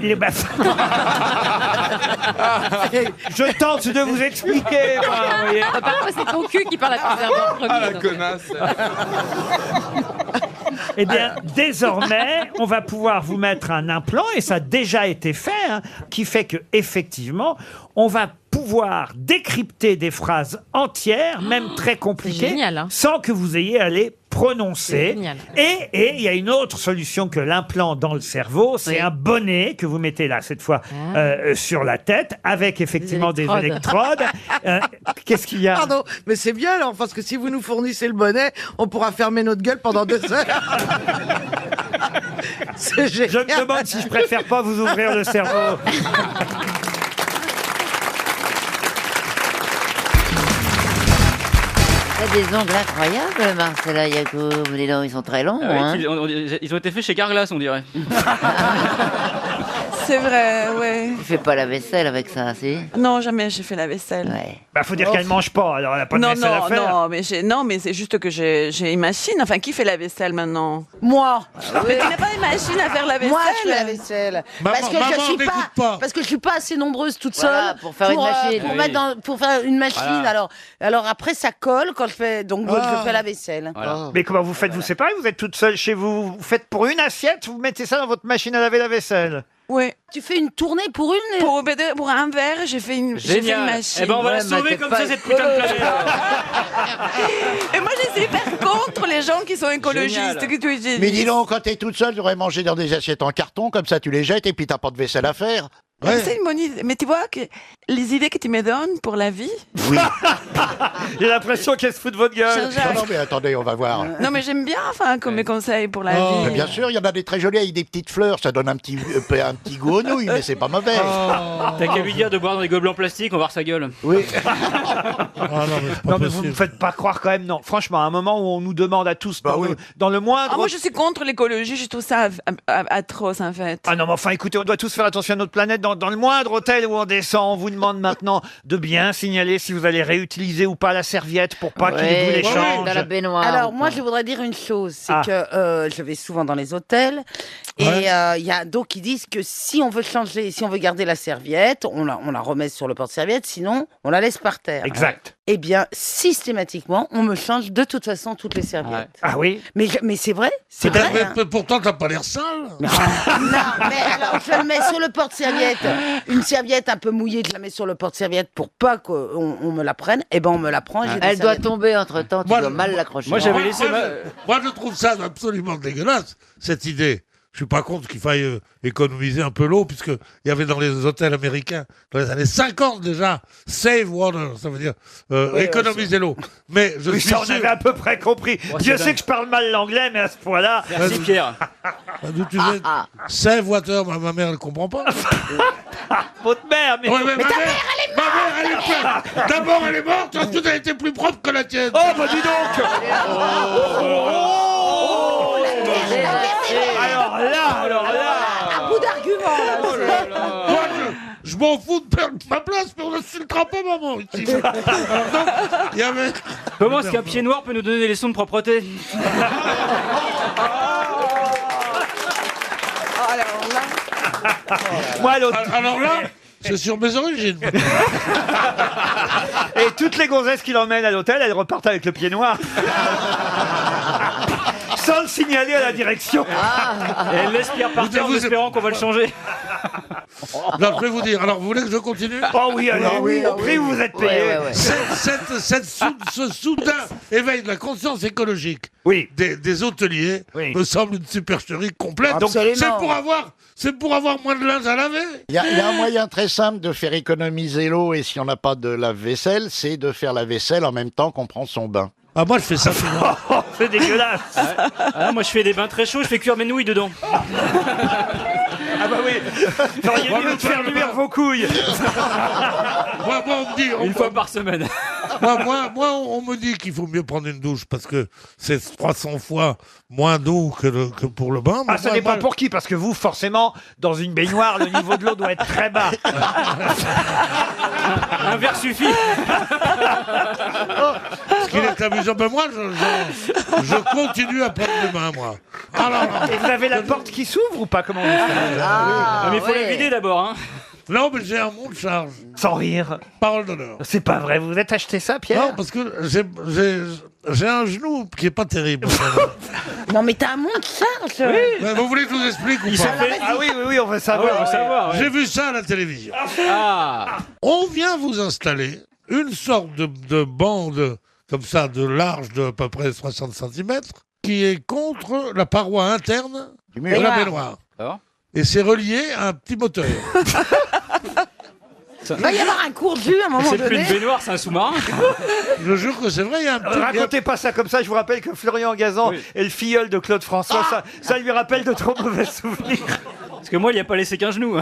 Je tente de vous expliquer. moi, vous voyez. Parfois, c'est ton cul qui parle à ton cerveau en premier. Ah, la donc. connasse. Eh bien, désormais, on va pouvoir vous mettre un implant, et ça a déjà été fait, qui fait que effectivement, on va pouvoir décrypter des phrases entières, même très compliquées, génial, hein. sans que vous ayez à les prononcer. C'est génial. Et il y a une autre solution que l'implant dans le cerveau, c'est Oui. un bonnet que vous mettez là, cette fois, sur la tête, avec effectivement des électrodes. électrodes. Qu'est-ce qu'il y a? Pardon, mais c'est bien alors, parce que si vous nous fournissez le bonnet, on pourra fermer notre gueule pendant 2 heures. C'est génial. Je me demande si je préfère pas vous ouvrir le cerveau. Il y a des ongles incroyables, Marcella Yacoub. Les dents, ils sont très longs. hein. Ils ont été faits chez Carglass, on dirait. C'est vrai, ouais. Tu fais pas la vaisselle avec ça, si? Non, jamais j'ai fait la vaisselle. Bah, faut dire qu'elle mange pas, alors elle a pas de Non, vaisselle à faire. non, mais c'est juste que j'ai une machine. Enfin, qui fait la vaisselle maintenant? Moi. Mais tu n'as pas une machine à faire la vaisselle? Moi, je fais la vaisselle. Parce que parce que je suis pas assez nombreuse toute seule Voilà, pour faire une machine. pour Oui. mettre pour faire une machine. Voilà. Alors après ça colle quand je fais je fais la vaisselle. Mais comment vous faites? Vous séparez? Vous êtes toute seule chez vous? Vous faites pour une assiette? Vous mettez ça dans votre machine à laver la vaisselle? Oui. Tu fais une tournée pour une Pour un verre, j'ai fait une machine. Eh ben on va la sauver comme ça, cette putain de planète. Et moi, je suis hyper contre les gens qui sont écologistes. Que tu dis. Mais dis donc, quand t'es toute seule, tu aurais mangé dans des assiettes en carton, comme ça tu les jettes et puis t'as pas de vaisselle à faire. C'est une bonne idée. Mais tu vois que les idées que tu me donnes pour la vie. Oui. J'ai l'impression qu'elle se fout de votre gueule. Non, mais attendez, on va voir. Non, mais j'aime bien, comme mes conseils pour la Mais vie. bien sûr, il y en a des très jolis avec des petites fleurs, ça donne un petit goût aux nouilles, mais c'est pas mauvais. T'as qu'à lui dire de boire dans des gobelets en plastique, on va voir sa gueule. Oui. Non, mais vous ne me faites pas croire quand même, non. Franchement, à un moment où on nous demande à tous, dans le moindre... Ah, moi, je suis contre l'écologie. Je trouve ça atroce, en fait. Ah non, mais enfin, écoutez, on doit tous faire attention à notre planète. Dans le moindre hôtel où on descend, on vous demande maintenant de bien signaler si vous allez réutiliser ou pas la serviette pour pas qu'il vous l'échange. dans la baignoire. Alors moi je voudrais dire une chose, c'est que je vais souvent dans les hôtels et il y a donc ils disent que si on veut changer, si on veut garder la serviette, on la remet sur le porte-serviette, sinon on la laisse par terre. Exact. eh bien, systématiquement, on me change de toute façon toutes les serviettes. Ah oui? Mais c'est vrai, c'est vrai. hein. Pourtant, t'as pas l'air sale. Non, mais alors je le mets sur le porte-serviette. Une serviette un peu mouillée, je la mets sur le porte-serviette pour pas qu'on me la prenne. Eh ben, on me la prend. Et j'ai des Elle doit serviettes. tomber entre-temps, tu Moi, dois je- mal l'accrocher. Moi, j'avais laissé ma... Moi, je trouve ça absolument dégueulasse, cette idée. Je suis pas contre qu'il faille économiser un peu l'eau, puisqu'il y avait dans les hôtels américains, dans les années 50 déjà, save water, ça veut dire économiser l'eau. Mais je Oui, suis ça, on sûr... avait à peu près compris. Oh, Dieu c'est sait dingue. que je parle mal l'anglais, mais à ce point-là... Merci Pierre. D'où tu sais, save water, ma mère, elle comprend pas. Votre mère, mais... Ouais, mais ma mère, elle est morte. D'abord, elle est morte, ensuite, elle était plus propre que la tienne. Oh, bah dis donc! Alors là... Un bout d'argument, là. Moi, je m'en fous de perdre ma place, mais on n'insultera pas maman ici. Donc, il y avait... Comment est-ce qu'un pied noir peut nous donner des leçons de propreté? Moi, l'autre... Alors là, c'est sur mes origines. Et toutes les gonzesses qui l'emmènent à l'hôtel, elles repartent avec le pied noir. Sans le signaler à la direction. Et elle laisse Pierre partir en Vous- espérant qu'on va le changer. Non, je vais vous dire. Alors, vous voulez que je continue? Oh oui, alors oui, au prix où vous êtes payé. Ce soudain éveil de la conscience écologique des hôteliers me semble une supercherie complète. Donc, c'est pour avoir moins de linge à laver. Il y a un moyen très simple de faire économiser l'eau, et si on n'a pas de lave-vaisselle, c'est de faire la vaisselle en même temps qu'on prend son bain. Ah, moi, je fais ça souvent. C'est dégueulasse. Ah, moi, je fais des bains très chauds, je fais cuire mes nouilles dedans. Ah bah oui. Vous auriez mieux de faire luire vos couilles. Moi, on me dit... Une fois par semaine. Moi, on me dit qu'il faut mieux prendre une douche parce que c'est 300 fois moins d'eau que pour le bain. Ah, ça dépend pour qui, parce que vous, forcément, dans une baignoire, le niveau de l'eau doit être très bas. Un verre suffit. Ce qui est amusant, ben moi, je continue à prendre le bain, moi. Alors, Et vous avez la porte qui s'ouvre ou pas? Comment vous faites? Ah, mais il faut la vider d'abord. Hein. non, mais j'ai un monte charge. Sans rire. Parole d'honneur. C'est pas vrai, vous vous êtes acheté ça, Pierre? Non, parce que j'ai un genou qui est pas terrible. Non, mais t'as un monde charge. Mais vous voulez que je vous explique ou Il pas? s'est fait- Ah oui, on veut savoir. on veut savoir. J'ai vu ça à la télévision. Ah. On vient vous installer une sorte de bande comme ça, de large de à peu près 60 cm, qui est contre la paroi interne de la baignoire. Et c'est relié à un petit moteur. Il va y avoir un cours de vue à un moment C'est donné. plus une baignoire, c'est un sous-marin. Je jure que c'est vrai, il y a un petit... Racontez pas ça comme ça, je vous rappelle que Florian Gazan est le filleul de Claude François, ça lui rappelle de trop mauvais souvenirs. Parce que moi, il n'y a pas laissé qu'un genou.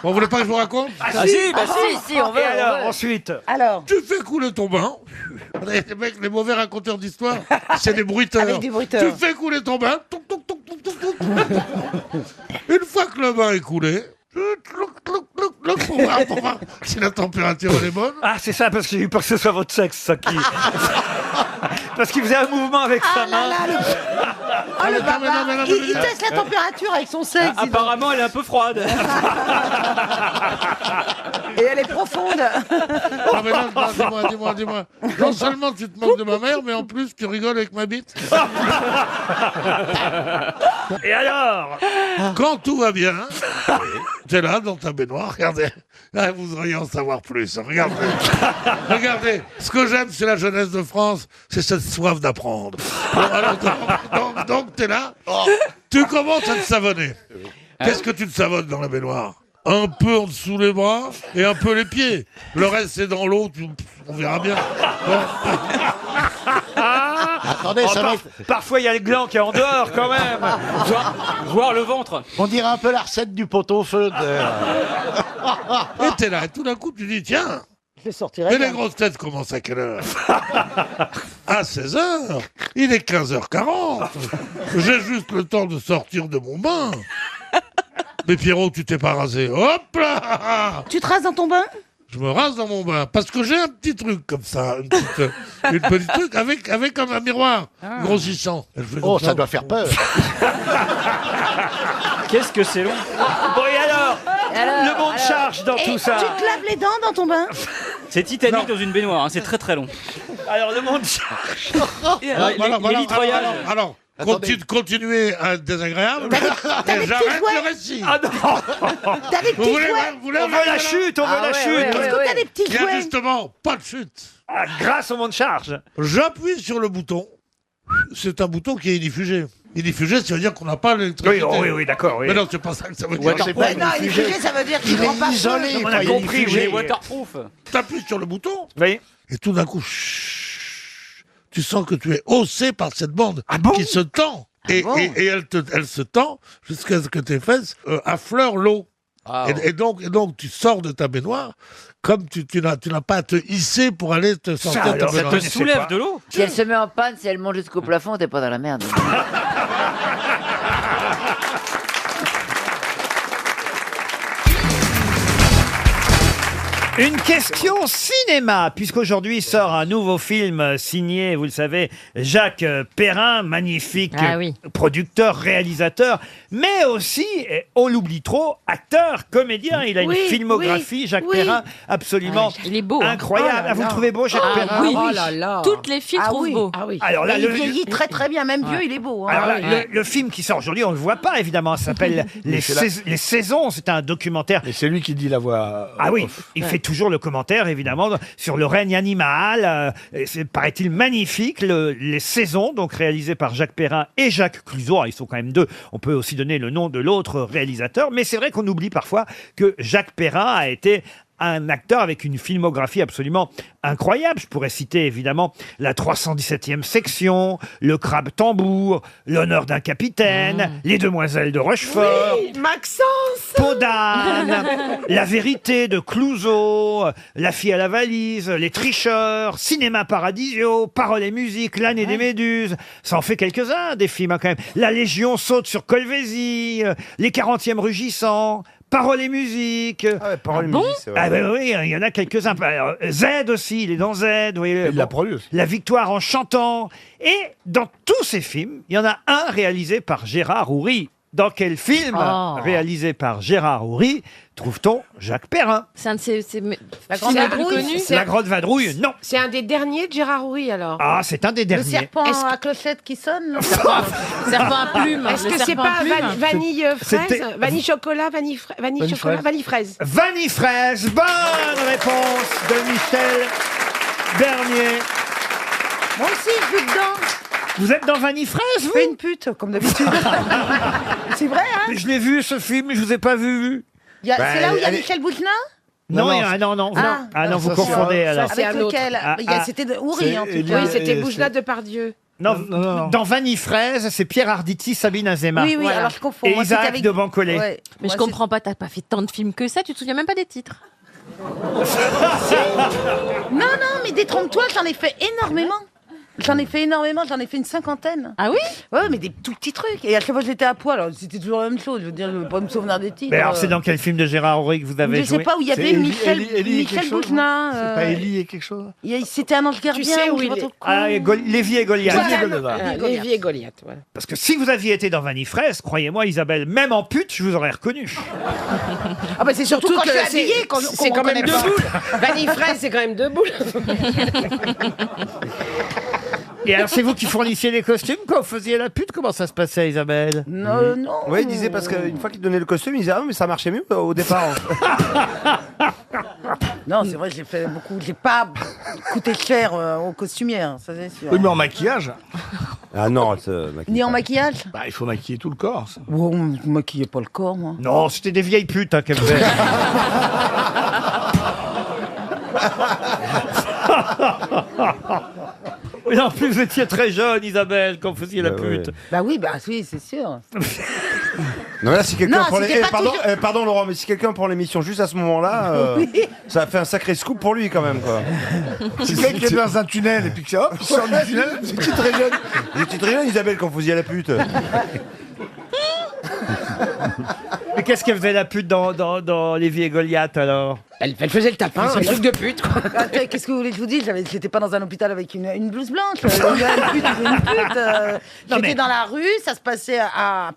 Bon, vous voulez pas que je vous raconte? Ah si, bah si, on veut. Et alors, ensuite? Alors, Tu fais couler ton bain. Les mecs, les mauvais raconteurs d'histoire, c'est des bruiteurs. Avec des bruiteurs. Tu fais couler ton bain. Touc, touc, touc, touc, touc, touc. Une fois que le bain est coulé, pour voir si la température elle est bonne. Ah, c'est ça, parce que j'ai eu peur que ce soit votre sexe, ça qui... Parce qu'il faisait un mouvement avec sa main. oh, le baba, il teste la température avec son sexe. dis donc. Apparemment, elle est un peu froide. Et elle est profonde. Ah mais non, dis-moi. Non seulement tu te moques de ma mère, mais en plus tu rigoles avec ma bite. Et alors? Quand tout va bien, t'es là dans ta baignoire, regardez. Là, vous auriez en savoir plus. Regardez. Regardez. Ce que j'aime, c'est la jeunesse de France, c'est cette soif d'apprendre. Bon, alors, donc t'es là, tu commences à te savonner. Qu'est-ce que tu te savonnes dans la baignoire? Un peu en dessous les bras et un peu les pieds. Le reste, c'est dans l'eau, on verra bien. Attendez, Oh, ça va parfois, il y a le gland qui est en dehors, quand même. Voir le ventre. On dirait un peu la recette du pot-au-feu. Et t'es là, et tout d'un coup, tu dis, tiens, Je sortirai. et les grosses têtes commencent à quelle heure? À 16h. Il est 15h40. J'ai juste le temps de sortir de mon bain. Mais Pierrot, tu t'es pas rasé. Hop là! Tu te rases dans ton bain? Je me rase dans mon bain parce que j'ai un petit truc comme ça, une petite truc avec comme un miroir grossissant. Et je fais Oh, comme ça doit faire peur. Qu'est-ce que c'est long. Bon, et alors? Le monde charge dans Et tout ça. tu te laves les dents dans ton bain? C'est Titanic dans une baignoire, hein, c'est très très long. Alors le monde charge. Alors, continuez à être désagréable. Et j'arrête le récit. Ah non. T'as des petits jouets? On veut la chute, on veut la chute. Est-ce que t'as des petits Il y a jouets? justement pas de chute. Ah, grâce au monde charge. J'appuie sur le bouton. C'est un bouton qui est inifugé. Inifugé, ça veut dire qu'on n'a pas l'électricité. Oui, d'accord. Mais non, c'est pas ça que ça veut dire. Ouais, non, inifugé, ça veut dire qu'il prend pas feu. On a compris, Il est oui. waterproof. T'appuies sur le bouton. Oui. Et tout d'un coup, tu sens que tu es haussé par cette bande qui se tend. Et elle se tend jusqu'à ce que tes fesses affleurent l'eau. Et donc, tu sors de ta baignoire comme tu n'as pas à te hisser pour aller te sortir de ta baignoire. Ça te soulève de l'eau. Si elle se met en panne, si elle monte jusqu'au plafond, t'es pas dans la merde. Une question cinéma, puisqu'aujourd'hui sort un nouveau film signé, vous le savez, Jacques Perrin, magnifique producteur, réalisateur, mais aussi, on l'oublie trop, acteur, comédien. Il a une filmographie, Jacques Perrin, absolument incroyable. Vous le trouvez beau, Jacques Perrin? Oui, Oh là là. Toutes les filles trouvent beau. Alors là, il vieillit très très bien, même vieux, il est beau. Hein. Alors là, le film qui sort aujourd'hui, on ne le voit pas évidemment, ça s'appelle Les Saisons, c'est un documentaire. Et c'est lui qui dit la voix. Ah oui, il fait toujours le commentaire évidemment sur le règne animal. C'est, paraît-il, magnifique, Les Saisons, donc réalisé par Jacques Perrin et Jacques Clouseau. Alors, ils sont quand même deux, on peut aussi donner le nom de l'autre réalisateur, mais c'est vrai qu'on oublie parfois que Jacques Perrin a été un acteur avec une filmographie absolument incroyable. Je pourrais citer évidemment la 317e section, Le Crabe Tambour, L'honneur d'un capitaine, Les Demoiselles de Rochefort, Maxence, Peau d'âne, La vérité de Clouseau, La fille à la valise, Les tricheurs, Cinéma Paradisio, Paroles et musique, L'année des méduses. Ça en fait quelques-uns des films hein, quand même. La Légion saute sur Colvézi, Les 40e rugissants, Paroles et musique. Ah ouais, Paroles et bon musique, c'est vrai. Ah ben oui, il y en a quelques-uns. Alors, Z aussi, il est dans Z. Vous voyez, Il l'a produit aussi. La victoire en chantant. Et dans tous ces films, il y en a un réalisé par Gérard Houry. Dans quel film réalisé par Gérard Houry trouve-t-on Jacques Perrin? c'est un de ses La Grande Vadrouille. La Grande Vadrouille, non. C'est un des derniers de Gérard Houry alors. Ah, c'est un des Le derniers. serpent à clochette qui sonne. là. Serpent à plume. Est-ce que c'est pas vanille C'était- fraise, vanille chocolat, vanille chocolat, vanille fraise? Vanille fraise, bonne réponse de Michel Bernier. Moi aussi, je suis dedans. Vous êtes dans Vanille fraise, Je vous? fais une pute, comme d'habitude. C'est vrai, hein? Mais je l'ai vu ce film, je vous ai pas vu. C'est là où il y a elle est- Michel Bougelin? Non, non, non. Ah. Non, vous ça, confondez ça, alors. c'est Avec un autre. lequel? C'était de Houry, en tout c'est- cas. Oui, c'était Et Bougelin de Pardieu. Non, non. dans Vanille fraise, c'est Pierre Arditi, Sabine Azéma. Oui, Voilà. alors je confonds. Et Moi, c'était Isaac avec- de Bancolé. Ouais. Mais Moi, je comprends pas, t'as pas fait tant de films que ça, tu te souviens même pas des titres. Non, mais détrompe-toi, j'en ai fait énormément. J'en ai fait une 50aine. Ah oui? Ouais, mais des tout petits trucs. Et à chaque fois, j'étais à poil. Alors, c'était toujours la même chose. Je veux dire, je ne veux pas me souvenir des titres. Mais alors, c'est dans quel film de Gérard Houry que vous avez Je joué? sais pas où il y avait C'est Michel Élie quelque chose, Bougelin. C'est pas Élie et quelque chose C'était un ange gardien. sais ou où je sais il pas est. trop quoi. Ah, et Lévi et Goliath. Lévi et Goliath, voilà. Parce que si vous aviez été dans Vanille fraise, croyez-moi, Isabelle, même en pute, je vous aurais reconnu. Ah bah c'est surtout quand que je suis habillée, qu'on c'est me quand même connaît deux pas. boules. Vanille fraise, c'est quand même deux boules. Et alors, c'est vous qui fournissiez les costumes quand vous faisiez la pute? Comment ça se passait, Isabelle? Non. Oui, il disait parce qu'une fois qu'il donnait le costume, il disait ah mais ça marchait mieux au départ. Non, c'est vrai, j'ai fait beaucoup. J'ai pas coûté cher aux costumières, ça c'est sûr. Oui, mais en maquillage. Ah non, elle se maquille Ni en pas. maquillage? Bah, il faut maquiller tout le corps. Ça. Bon, vous maquillez pas le corps, moi. Non, c'était des vieilles putes hein, qu'elle faisait. Oui, en plus, vous étiez très jeune, Isabelle, quand vous faisiez la pute. Bah oui, c'est sûr. Non, là, si quelqu'un Non, prend c'était pas toujours- pardon Laurent, mais si quelqu'un prend l'émission juste à ce moment-là, Oui. ça a fait un sacré scoop pour lui quand même quoi. Si le mec est dans un tunnel et puis que hop, il sort du tunnel, c'est très jeune. Vous étiez très jeune Isabelle quand vous faisiez la pute. Mais qu'est-ce qu'elle faisait la pute dans Lévi et Goliath alors? Elle faisait le tapin, C'est un le truc de pute, quoi. Attends, qu'est-ce que vous voulez que je vous dise? J'étais pas dans un hôpital avec une blouse blanche. Une pute. J'étais dans la rue, ça se passait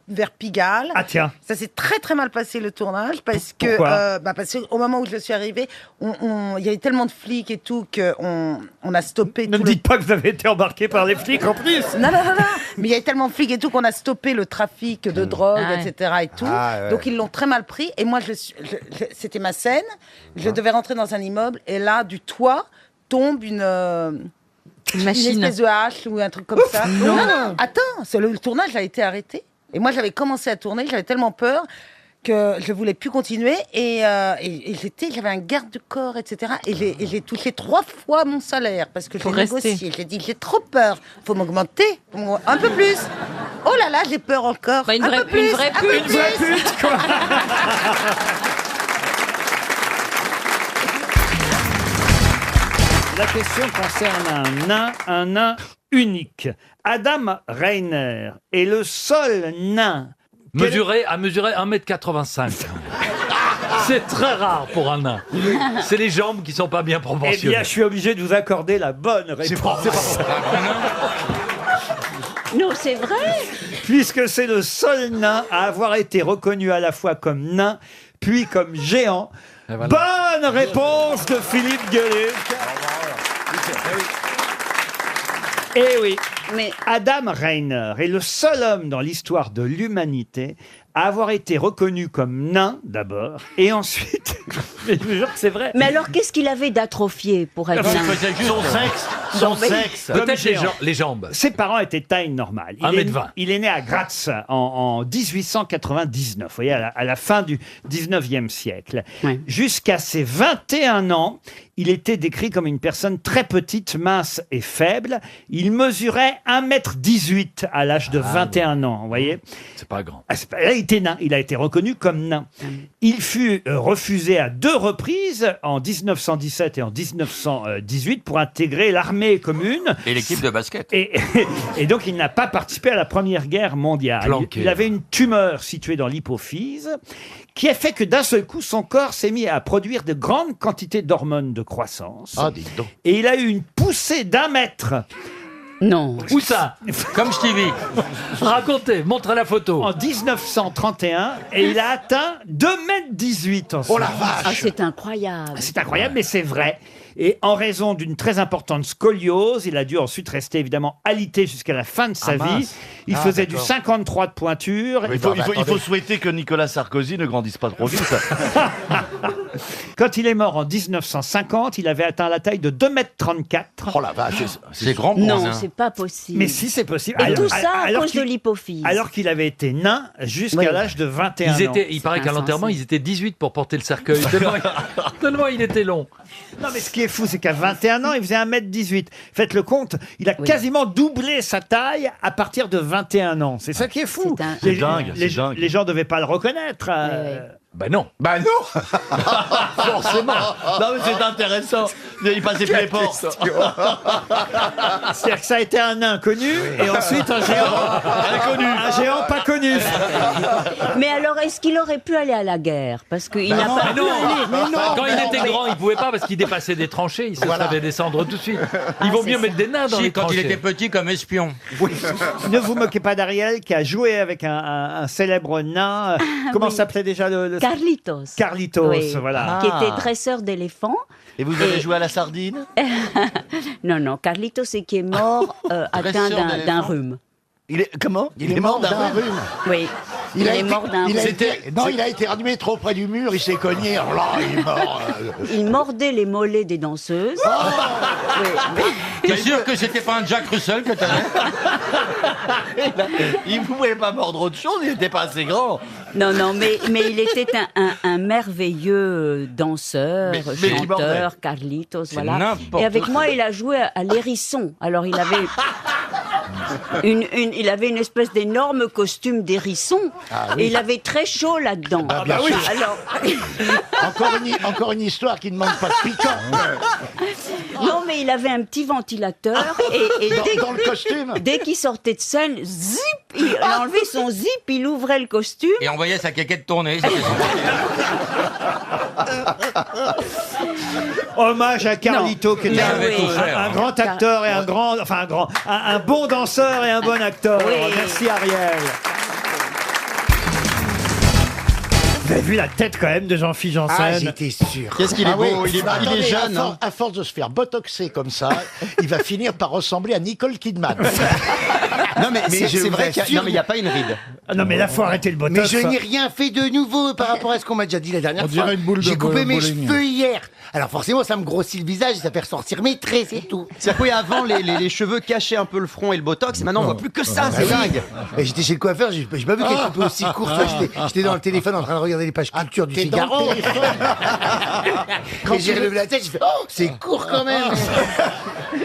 vers Pigalle. Ah tiens. Ça s'est très très mal passé le tournage parce que Pourquoi parce qu'au moment où je suis arrivée, il y avait tellement de flics et tout qu'on a stoppé. Ne me dites pas que vous avez été embarqué par les flics en plus. Non. Mais il y avait tellement de flics et tout qu'on a stoppé le trafic de drogue, etc. et tout. Donc ils l'ont très mal pris. Et moi, c'était ma scène. Je devais rentrer dans un immeuble et là, du toit tombe une machine. Une espèce de hache ou un truc comme ça. Non. Attends, le tournage a été arrêté. Et moi, j'avais commencé à tourner. J'avais tellement peur que je voulais plus continuer et j'avais un garde du corps, etc. Et j'ai touché 3 fois mon salaire parce que j'ai négocié. J'ai dit j'ai trop peur, faut m'augmenter un peu plus. Oh là là, j'ai peur encore. Une vraie pute. La question concerne un nain unique. Adam Reiner est le seul nain à mesurer 1m85. C'est très rare pour un nain. C'est les jambes qui sont pas bien proportionnées. Eh bien, je suis obligé de vous accorder la bonne réponse. Non, c'est vrai. Puisque c'est le seul nain à avoir été reconnu à la fois comme nain, puis comme géant. Voilà. Bonne réponse de Philippe Gueluc. Eh oui, mais Adam Reiner est le seul homme dans l'histoire de l'humanité à avoir été reconnu comme nain d'abord, et ensuite, mais je vous jure que c'est vrai. Mais alors, qu'est-ce qu'il avait d'atrophié pour être nain? Son sexe. Peut-être les jambes. Ses parents étaient taille normale. 1m20. Il est né à Graz en 1899, vous voyez, à la fin du 19e siècle. Ouais. Jusqu'à ses 21 ans, il était décrit comme une personne très petite, mince et faible. Il mesurait 1m18 à l'âge de 21 ans, vous voyez. C'est pas grand. Là, il était nain. Il a été reconnu comme nain. Il fut refusé à 2 reprises, en 1917 et en 1918, pour intégrer l'armée commune. Et l'équipe de basket. Et donc, il n'a pas participé à la Première Guerre mondiale. Il avait une tumeur située dans l'hypophyse qui a fait que d'un seul coup, son corps s'est mis à produire de grandes quantités d'hormones de croissance. Ah, dis donc. Et il a eu une poussée d'1 mètre. Non. Où ça? Comme Stevie. Racontez, montre la photo. En 1931, et il a atteint 2,18 m ensuite. Oh la vache! Ah, c'est incroyable. C'est incroyable, mais c'est vrai. Et en raison d'une très importante scoliose, il a dû ensuite rester évidemment alité jusqu'à la fin de sa vie. Il faisait du 53 de pointure. Il faut souhaiter que Nicolas Sarkozy ne grandisse pas trop vite. Quand il est mort en 1950, il avait atteint la taille de 2,34 m. Oh la vache! C'est grand pour un Non, nain. c'est pas possible. Mais si, c'est possible. Et tout ça à cause qu'il- de l'hypophyse. Alors qu'il avait été nain jusqu'à Oui. l'âge de 21 ans. Il paraît qu'à l'enterrement, ils étaient 18 pour porter le cercueil. Tellement il était long. Non, mais ce qui est fou, c'est qu'à 21 ans, il faisait 1m18. Faites le compte, il a quasiment doublé sa taille à partir de 21 ans. C'est ça qui est fou. C'est dingue, Les, c'est dingue. les gens ne devaient pas le reconnaître. Ben non. Bah non. Forcément. Non, mais c'est intéressant. Il passait plus les portes. C'est-à-dire que ça a été un nain connu et ensuite un géant inconnu. Un géant pas connu. Mais alors, est-ce qu'il aurait pu aller à la guerre? Parce qu'il n'a pas pu aller. Quand il était grand, il pouvait pas parce qu'il dépassait des tranchées. Il se savait descendre tout de suite. Il vaut mieux mettre des nains dans les Quand tranchées. il était petit comme espion. Ne vous moquez pas d'Ariel qui a joué avec un célèbre nain. Comment s'appelait déjà le Carlitos. Carlitos, Oui. voilà. Qui était dresseur d'éléphants. Et vous avez joué à la sardine? Non, Carlitos, c'est qui est mort atteint d'un rhume. Comment? Il est mort d'un rhume. Oui. Il est mort d'un rhume. Il a été ramené trop près du mur, il s'est cogné. Alors là, il est mort. Il mordait les mollets des danseuses. T'es sûr que c'était pas un Jack Russell que t'avais? Il ne pouvait pas mordre autre chose, il n'était pas assez grand. Non, mais il était un merveilleux danseur, chanteur, Carlitos, voilà. n'importe Et avec quoi. moi, il a joué à l'hérisson. Alors, il avait il avait une espèce d'énorme costume d'hérisson. Et il avait très chaud là-dedans. Ah, bien sûr. Alors, Encore une histoire qui ne manque pas de piquant. non, mais il avait un petit ventilateur. Et Dans le costume. Dès qu'il sortait de scène, zip, il a enlevé son zip, il ouvrait le costume. Et on voyait sa caquette tourner. c'était Hommage à Carlito, qui était Il avait tout fait, un hein. grand acteur et un bon danseur et un bon acteur. Oui. Merci Ariel. Vous avez vu la tête quand même de Jean-Philippe Janssen? Ah, j'étais sûr. Qu'est-ce qu'il est beau, il est Attendez, jeune. hein. À force de se faire botoxer comme ça, il va finir par ressembler à Nicole Kidman. Non, mais Mais je c'est vous vrai qu'il assure- n'y a pas une ride. Ah non mais là faut arrêter le Mais botox. je n'ai rien fait de nouveau par rapport à ce qu'on m'a déjà dit la dernière On fois. dirait une boule de J'ai coupé mes bowling. cheveux hier. Alors forcément, ça me grossit le visage et ça fait ressortir mes traits, c'est tout. C'est-à-dire que oui, avant, les cheveux cachaient un peu le front et le botox, et maintenant on voit plus que ça, c'est Ah oui. dingue. Et j'étais chez le coiffeur, j'ai pas vu qu'elle coupait aussi court. tu vois, J'étais dans le téléphone en train de regarder les pages culture du Figaro. Quand j'ai relevé la tête, j'ai fait oh, c'est court quand même.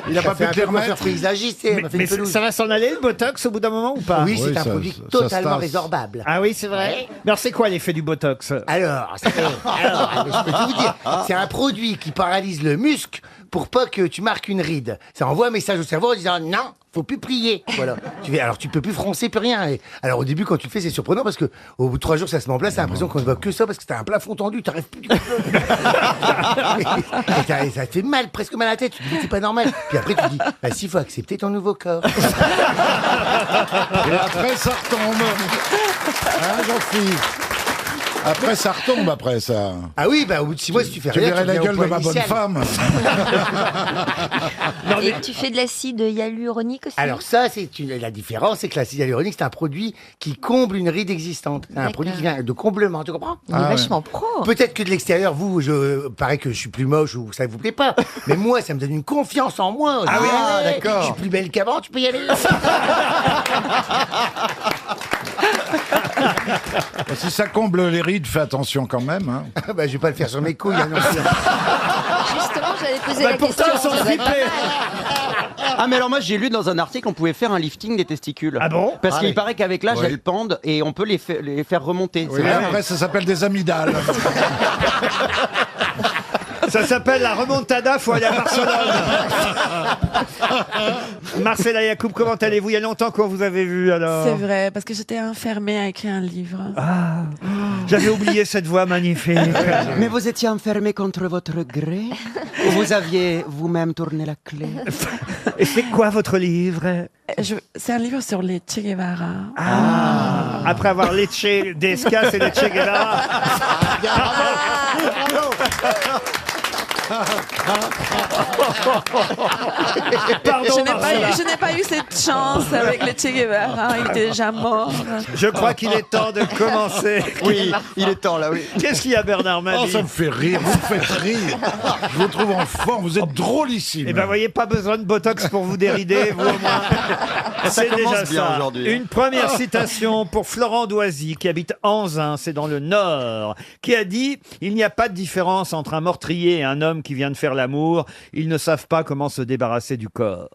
Il a pas pu fait un te les peu coiffeur remettre. paysagiste, il m'a fait Mais une pelouse. ça va s'en aller le botox au bout d'un moment ou pas? Oui, c'est Oui, un ça- produit ça totalement se tasse. résorbable. Ah oui c'est vrai. Mais alors c'est quoi l'effet du botox? Alors, je peux tout vous dire, c'est un produit qui paralyse le muscle pour pas que tu marques une ride. Ça envoie un message au cerveau en disant non, faut plus plier. Voilà. Alors tu peux plus froncer, plus rien. Et alors au début quand tu le fais c'est surprenant parce que au bout de 3 jours ça se met en place, t'as l'impression qu'on ne voit que ça parce que t'as un plafond tendu, t'arrives plus du tout. Et ça te fait mal, presque mal à la tête. Tu te dis c'est pas normal. Puis après tu te dis bah si, faut accepter ton nouveau corps. Et après, ça retombe. Hein, Jean-Philippe? Après, ça retombe après ça. Ah oui, bah au bout de 6 mois si tu fais Tu rien, verrais la reviens au gueule de point ma bonne initial. femme. Et tu fais de l'acide hyaluronique aussi? Alors ça, la différence, c'est que l'acide hyaluronique, c'est un produit qui comble une ride existante. C'est un produit qui vient de comblement, tu comprends? Il est vachement pro. Peut-être que de l'extérieur, paraît que je suis plus moche ou ça vous plaît pas. Mais moi, ça me donne une confiance en moi. Ah oui, d'accord. Je suis plus belle qu'avant, tu peux y aller. Si ça comble les rides, fais attention quand même. Hein. Bah, je vais pas le faire sur mes couilles. Hein, non plus. Justement, j'allais poser Bah, la pourtant question. elles sont zippées. Ah, mais alors moi j'ai lu dans un article qu'on pouvait faire un lifting des testicules. Ah bon? Parce Ah qu'il oui. paraît qu'avec l'âge Oui. elles pendent et on peut les faire remonter. Oui, C'est vrai. après, ça s'appelle des amygdales. Ça s'appelle la remontada, faut aller à Barcelone. Marcella Yacoub, comment allez-vous? Il y a longtemps qu'on vous avait vu alors. C'est vrai, parce que j'étais enfermée à écrire un livre. Ah, j'avais oublié cette voix magnifique. Mais vous étiez enfermé contre votre gré ou vous aviez vous-même tourné la clé? Et c'est quoi votre livre? C'est un livre sur les Che Guevara. Ah, après avoir Lecce Descas et Lecce Guevara. Pardon, Marcella. Je n'ai pas eu cette chance avec le Che Guevara, il était déjà mort. Je crois qu'il est temps de commencer. Oui, il est temps là, oui. Qu'est-ce qu'il y a, Bernard Oh, Mabie? ça me fait rire, vous me faites rire. Je vous trouve en forme, vous êtes drôlissime. Eh ben, voyez, pas besoin de botox pour vous dérider, vous au moins. C'est commence déjà bien ça. aujourd'hui. Une première citation pour Florent Doisy, qui habite Anzin, c'est dans le Nord, qui a dit « Il n'y a pas de différence entre un meurtrier et un homme qui vient de faire l'amour. Ils ne savent pas comment se débarrasser du corps. »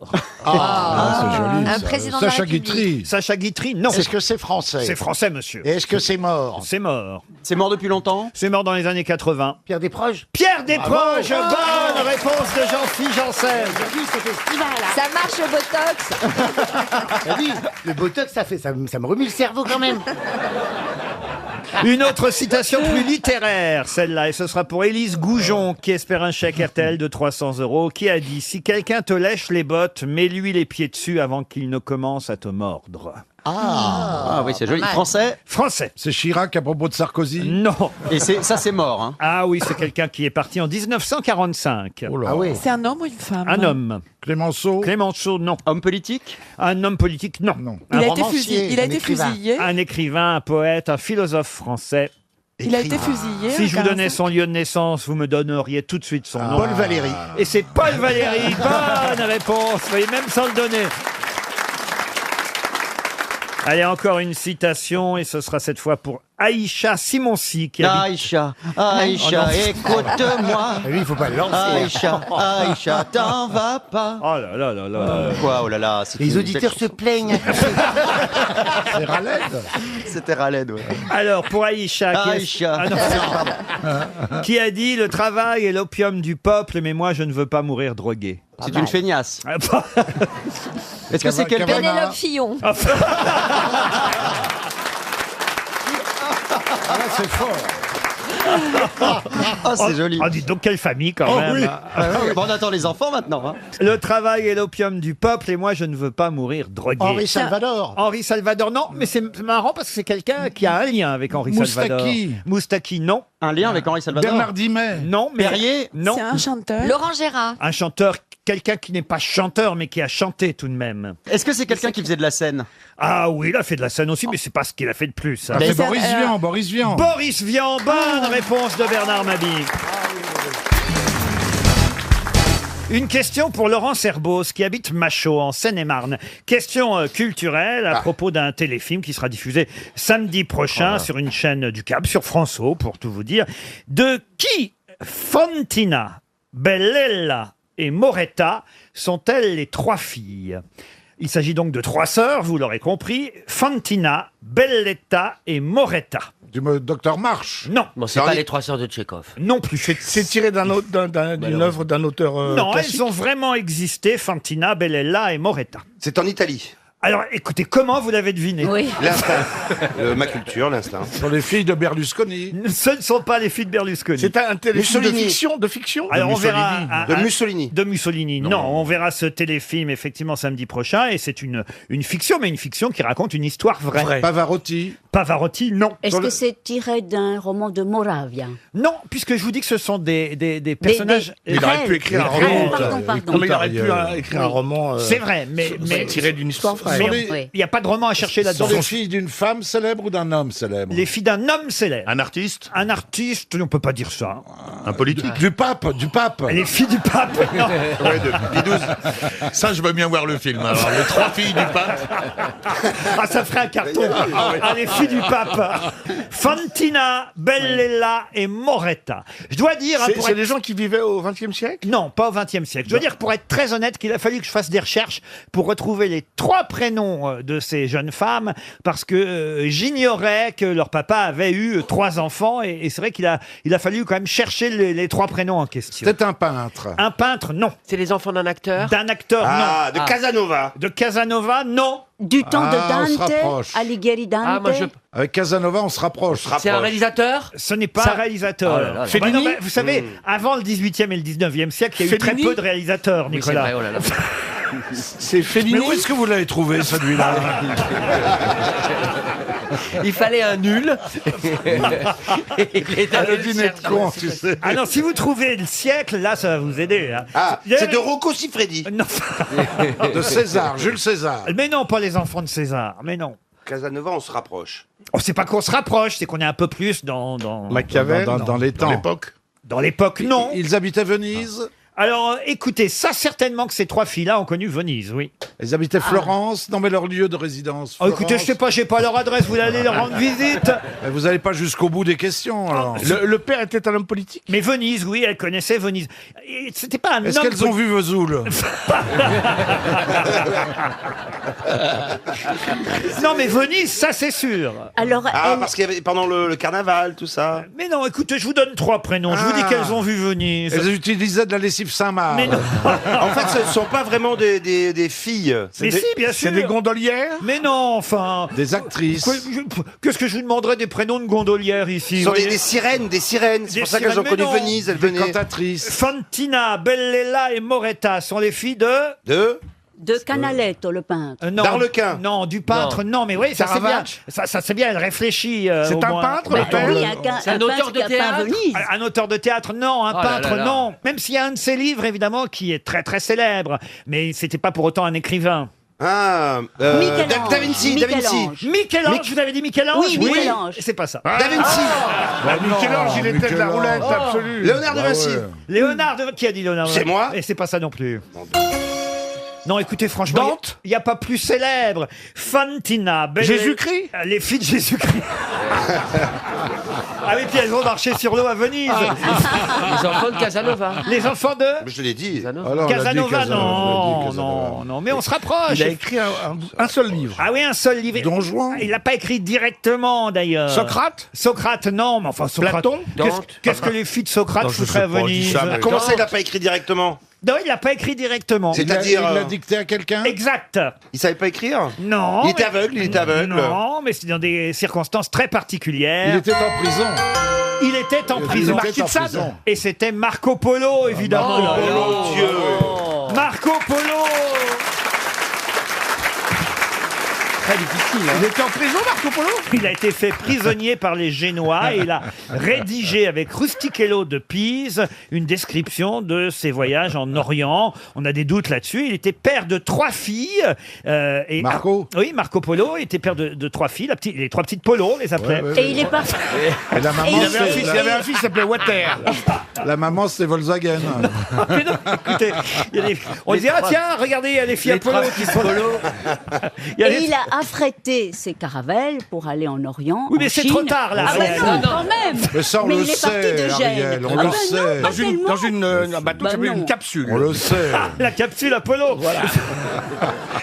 Ah, c'est joli. Un ça. président de la Sacha République. Guitry. Sacha Guitry, non. Est-ce que c'est français? C'est français, monsieur. Et est-ce que c'est mort? C'est mort. C'est mort depuis longtemps? C'est mort dans les années 80. Pierre Desproges? Pierre Desproges, bonne réponse de Jean-Philippe Janssen. J'ai vu, c'est festival, là. Ça marche le botox. T'as vu, le botox, ça me remue le cerveau quand même. Une autre citation plus littéraire, celle-là, et ce sera pour Élise Goujon, qui espère un chèque RTL de 300 €, qui a dit « Si quelqu'un te lèche les bottes, mets-lui les pieds dessus avant qu'il ne commence à te mordre. » Ah oui, c'est joli. Français? Français. C'est Chirac à propos de Sarkozy. Non. Et ça c'est mort. Hein. Ah oui, c'est quelqu'un qui est parti en 1945. Oh là. Ah oui. C'est un homme ou une femme? Un homme. Clémenceau. Clémenceau, non. Homme politique? Un homme politique, non. Non. Il a été romancier, fusillé. Il a un été écrivain. fusillé. Un écrivain, un poète, un philosophe français. Il a été fusillé. Si je vous en donnais 45. son lieu de naissance, vous me donneriez tout de suite son nom. Paul Valéry. Et c'est Paul Valéry. Bonne réponse. Vous voyez, même sans le donner. Allez, encore une citation, et ce sera cette fois pour Aïcha Simonsi, qui habite... Aïcha, écoute-moi. Lui, il faut pas le lancer. Aïcha, t'en vas pas. Oh là là là là. Quoi, oh là là. c'est Les une auditeurs se belle plaignent. C'est Raled. chanson. C'était Raled, ouais. Alors, pour Aïcha, Aïcha. Ah non, qui a dit « Le travail est l'opium du peuple, mais moi, je ne veux pas mourir drogué. » C'est une feignasse. Est-ce que c'est quelqu'un... Pénélope Fillon. Ah, là, c'est fort. Oh, c'est joli. Oh, dites donc quelle famille quand Oh, même. oui. Bon, on attend les enfants maintenant. Hein. Le travail est l'opium du peuple et moi je ne veux pas mourir drogué. Henri Salvador. Henri Salvador, non, mais c'est marrant parce que c'est quelqu'un qui a un lien avec Henri Salvador. Moustaki, non. Un lien avec Henri Salvador. Bernard Dimet. Non, mais Perrier. non. C'est un chanteur. Laurent Gérard. Un chanteur, quelqu'un qui n'est pas chanteur mais qui a chanté tout de même. Est-ce que c'est quelqu'un qui faisait de la scène? Ah oui, il a fait de la scène aussi, mais c'est pas ce qu'il a fait de plus. hein. Ah, c'est Boris Vian, Boris Vian. Boris Vian, bonne réponse de Bernard Mabille. Une question pour Laurent Serbos qui habite Machaut en Seine-et-Marne. Question culturelle à propos d'un téléfilm qui sera diffusé samedi prochain sur une chaîne du câble, sur France O pour tout vous dire. De qui Fantina, Bellella et Moretta sont-elles les trois filles? Il s'agit donc de trois sœurs, vous l'aurez compris, Fantina, Belletta et Moretta. Du docteur March. Non. Bon, c'est pas les trois sœurs de Tchekhov. Non plus. C'est tiré d'une œuvre d'un auteur Non, classique. elles ont vraiment existé, Fantina, Bellella et Moretta. C'est en Italie. Alors, écoutez, comment vous l'avez deviné? L'instinct. Ma culture, l'instinct. Ce sont les filles de Berlusconi. Ce ne sont pas les filles de Berlusconi. C'est un téléfilm de Mussolini. fiction. Alors, on verra. De Mussolini. De Mussolini. Non, on verra ce téléfilm effectivement samedi prochain et c'est une fiction, mais une fiction qui raconte une histoire vraie. Pavarotti. Pavarotti, non. Est-ce que c'est tiré d'un roman de Moravia? Non, puisque je vous dis que ce sont des personnages. Il aurait pu écrire un roman. Pardon. Non, mais il aurait pu écrire un roman. C'est vrai, mais tiré d'une histoire vraie. il n'y a pas de roman à chercher Ce là-dedans. sont les filles d'une femme célèbre ou d'un homme célèbre? Les filles d'un homme célèbre. Un artiste. Un artiste, on peut pas dire ça. Un politique. Du pape. Les filles du pape. Non. Ouais, de Pie XII. Ça, je veux bien voir le film. Alors, les trois filles du pape. Ah, ça ferait un carton. Ah, les filles du pape. Fantina, Bellella et Moretta. Je dois dire... C'est des gens qui vivaient au XXe siècle? Non, pas au XXe siècle. Je dois dire, pour être très honnête, qu'il a fallu que je fasse des recherches pour retrouver les trois prénoms de ces jeunes femmes, parce que j'ignorais que leur papa avait eu 3 enfants, et c'est vrai qu'il a fallu quand même chercher les 3 prénoms en question. C'est un peintre. Un peintre, non. C'est les enfants d'un acteur. D'un acteur, non. De Casanova. De Casanova, non. Du temps de on se Dante, rapproche. Alighieri Dante. Avec Casanova, on se rapproche. C'est un réalisateur. Ce n'est pas un réalisateur. Oh là là là. Bah non, bah, vous savez, avant le 18e et le 19e siècle, il y a eu très peu de réalisateurs, Oui, c'est Nicolas. vrai, oh là là. C'est Fellini. Mais où est-ce que vous l'avez trouvé, celui-là? Il fallait un nul. Le dîner de con, tu sais. Ah non, si vous trouvez le siècle, là, ça va vous aider. Hein. Ah, c'est de Rocco Siffredi. Non. De César, Jules César. Mais non, pas les enfants de César. Mais non. Casanova, on se rapproche. Oh, c'est pas qu'on se rapproche, c'est qu'on est un peu plus dans Machiavel, dans les temps. Dans l'époque, non. Ils habitaient Venise. Alors, écoutez, ça, certainement que ces 3 filles-là ont connu Venise, oui. Ils habitaient Florence. Non, mais leur lieu de résidence. Oh, écoutez, je sais pas, j'ai pas leur adresse, vous allez leur rendre visite. Mais vous n'allez pas jusqu'au bout des questions, alors. Le père était un homme politique. Mais Venise, oui, elle connaissait Venise. Et c'était pas un Est-ce homme qu'elles ont vu Vesoul? Non, mais Venise, ça, c'est sûr. Alors, Ah, parce qu'il y avait pendant le carnaval, tout ça. Mais non, écoutez, je vous donne 3 prénoms. Je vous dis qu'elles ont vu Venise. Elles utilisaient de la lessive Saint-Marc. Mais non. En fait, ce ne sont pas vraiment des filles. Mais si, bien sûr. C'est des gondolières. Mais non, enfin. Des actrices. Qu'est-ce que je vous demanderais des prénoms de gondolières ici? Ce sont vous voyez des sirènes. C'est Des pour ça qu'elles ont sirènes, connu mais non. Venise. Elles Des venaient. cantatrices. Fantina, Bellella et Moretta sont les filles de Canaletto, le peintre. non, d'Arlequin. Non, du peintre, non, mais oui, ça c'est bien. Caravage. Ça c'est bien, elle réfléchit. C'est au un moins. peintre, Bah le père. oui, C'est un auteur peintre de qui a peint théâtre. Venise. Un auteur de théâtre, non. Un Oh là peintre, là là. non. Même s'il y a un de ses livres, évidemment, qui est très très célèbre. Mais c'était pas pour autant un écrivain. Ah, Michel-Ange. Da Vinci. Michel-Ange, vous avez dit Michel-Ange? Oui, Michel-Ange. C'est pas ça. Da Vinci. Bah, Michel-Ange, il était de la roulette Oh. absolue. Léonard de Vinci. Léonard de... Qui a dit Léonard? C'est moi. Et c'est pas ça non plus. Non, écoutez, franchement, il n'y a pas plus célèbre. Fantina, Jésus-Christ. Les filles de Jésus-Christ. Ah oui, puis elles ont marché sur l'eau à Venise. Les enfants de Casanova. Les enfants de Je te l'ai dit. Alors, Casanova, on l'a dit, on l'a dit, non, mais on se rapproche. Il a écrit un seul livre. Ah oui, un seul livre. Don Juan. Il l'a pas écrit directement, d'ailleurs. Socrate, non, mais enfin, Socrate. Platon. Qu'est-ce que les filles de Socrate foutraient à Venise? Comment ça, il n'a pas écrit directement? Non, il l'a pas écrit directement. C'est-à-dire, Il l'a dicté à quelqu'un. Exact. Il savait pas écrire. Non. Il était aveugle. Non, mais c'est dans des circonstances très particulières. Il était en prison. Il était en prison. Il était en prison. Et c'était Marco Polo, évidemment. Oh, Dieu. Marco Polo. Très difficile. Il était en prison, Marco Polo? Il a été fait prisonnier par les Génois et il a rédigé avec Rustichello de Pise une description de ses voyages en Orient. On a des doutes là-dessus. Il était père de 3 filles. Et Marco. Oui, Marco Polo était père de 3 filles. Les 3 petites Polo, on les appelait. Et il est parti. Et la maman, Il avait un fils qui s'appelait Water. la maman, c'était Volkswagen. Mais non, écoutez, on dit, ah tiens, regardez, il y a les filles à Polo qui sont... Il y a Et les- il a affrété ses caravelles pour aller en Orient. Oui, mais en c'est Chine. trop tard, là. Ah bah Ariel. non, quand même. Mais ça, on le il est parti sait, de Gênes. Ariel, on Ah le bah sait. non, pas Dans tellement. un bateau Bah qui s'appelait non. une capsule. On le sait. La capsule Apollo. Voilà.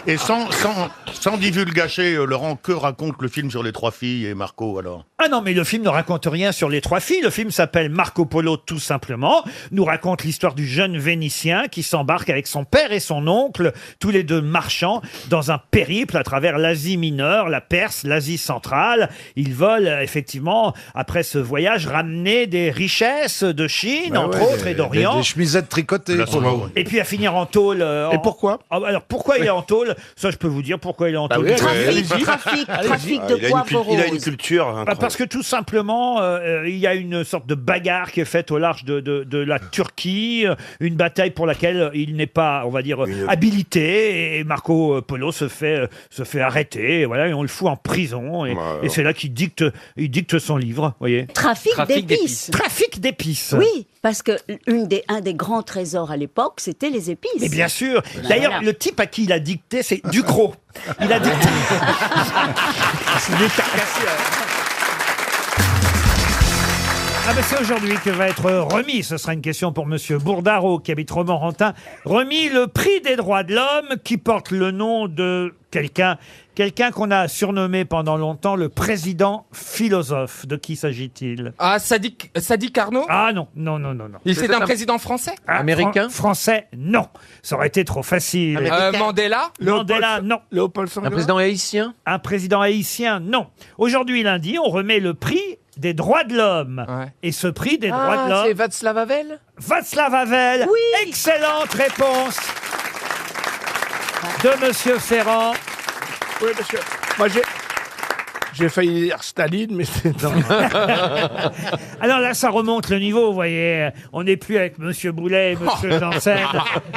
Et sans divulgacher, Laurent, que raconte le film sur les 3 filles et Marco alors? Ah non, mais le film ne raconte rien sur les 3 filles. Le film s'appelle Marco Polo tout simplement. Nous raconte l'histoire du jeune Vénitien qui s'embarque avec son père et son oncle, tous les deux marchands, dans un périple à travers l'Asie mineure, la Perse, l'Asie centrale. Ils veulent effectivement, après ce voyage, ramener des richesses de Chine, Bah entre ouais, autres, et d'Orient. Des chemisettes tricotées. Polo. Et puis à finir en tôle. Et pourquoi? Alors pourquoi il est en tôle? Ça, je peux vous dire pourquoi il est en tôle. oui, Trafic de poivre Il a une rose. culture Bah, incroyable. parce que tout simplement, il y a une sorte de bagarre qui est faite au large de la Turquie, une bataille pour laquelle il n'est pas, on va dire, habilité. Et Marco Polo se fait arrêter. Et voilà, et on le fout en prison. Et c'est là qu'il dicte son livre, voyez. Trafic d'épices. Trafic d'épices. Oui, parce que un des grands trésors à l'époque, c'était les épices. Mais bien sûr. D'ailleurs, Voilà. le type à qui il a dicté, c'est Ducrot. Il a dicté. Il est carcassé. Ah ben c'est aujourd'hui que va être remis, ce sera une question pour Monsieur Bourdaro qui habite Romorantin, remis le prix des droits de l'homme qui porte le nom de quelqu'un qu'on a surnommé pendant longtemps le président philosophe. De qui s'agit-il? Ah, Sadi Carnot. Ah non. C'est un président français. Ah, Américain? Français, non. Ça aurait été trop facile. Mandela. Mandela, non. Léopold Un Senghor. président haïtien? Un président haïtien, non. Aujourd'hui, lundi, on remet le prix des droits de l'homme. Ouais. Et ce prix des droits de Ah, c'est l'homme... Václav Havel. Václav Havel. Oui. Excellente réponse de Monsieur Ferrand. Oui, parce que moi j'ai failli dire Staline, mais c'est non. Alors là, ça remonte le niveau, vous voyez. On n'est plus avec Monsieur Boulet et Monsieur Janssen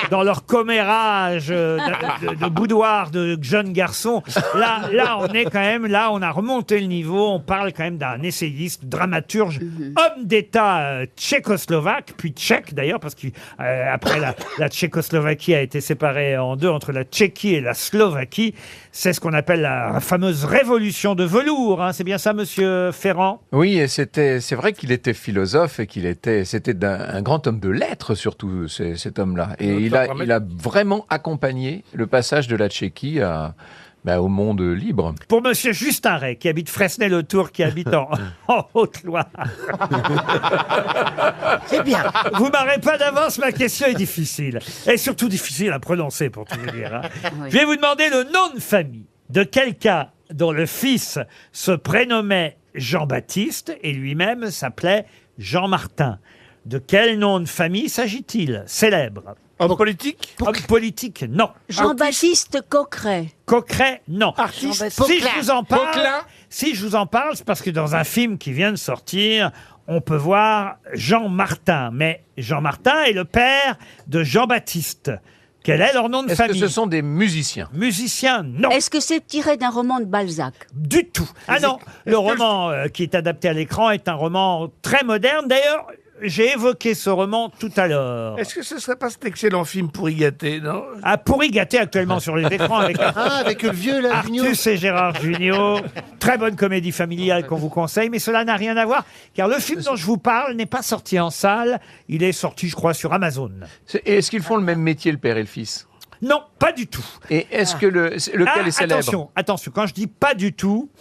dans leur commérage de boudoir de jeunes garçons. Là, on est quand même, là, on a remonté le niveau. On parle quand même d'un essayiste, dramaturge, homme d'État tchécoslovaque, puis tchèque d'ailleurs, parce qu'après la Tchécoslovaquie a été séparée en deux entre la Tchéquie et la Slovaquie. C'est ce qu'on appelle la fameuse révolution de velours. Hein. C'est bien ça, Monsieur Ferrand? Oui, et c'est vrai qu'il était philosophe et c'était un grand homme de lettres surtout, cet homme-là. Et il a vraiment accompagné le passage de la Tchéquie au monde libre. Pour Monsieur Justin Ray, qui habite Fresnay-le-Tour, qui habite en Haute-Loire. C'est bien. Vous m'arrêtez pas d'avance, ma question est difficile. Et surtout difficile à prononcer, pour tout vous dire. Hein. Oui. Je vais vous demander le nom de famille de quelqu'un dont le fils se prénommait Jean-Baptiste et lui-même s'appelait Jean-Martin. De quel nom de famille s'agit-il? Célèbre. Homme politique? Homme politique, non. Jean-Baptiste Coqueret. Coqueret, non. Artiste? Si je vous en parle, Poquelin. si je vous en parle, c'est parce que dans un film qui vient de sortir, on peut voir Jean Martin. Mais Jean Martin est le père de Jean-Baptiste. Quel est leur nom de Est-ce que famille? ce sont des musiciens? Musiciens, non. Est-ce que c'est tiré d'un roman de Balzac? Du tout. Ah non, le roman qui est adapté à l'écran est un roman très moderne. D'ailleurs, j'ai évoqué ce roman tout à l'heure. Est-ce que ce serait pas cet excellent film Pourri gâté, non? Ah, Pourri gâté actuellement sur les écrans avec avec le vieux là, Junio. Artus et Gérard Jugnot. Très bonne comédie familiale qu'on vous conseille, mais cela n'a rien à voir, car le film dont je vous parle n'est pas sorti en salle. Il est sorti, je crois, sur Amazon. Est-ce qu'ils font le même métier, le père et le fils? Non, pas du tout. Et est-ce que lequel est célèbre? Attention, quand je dis pas du tout,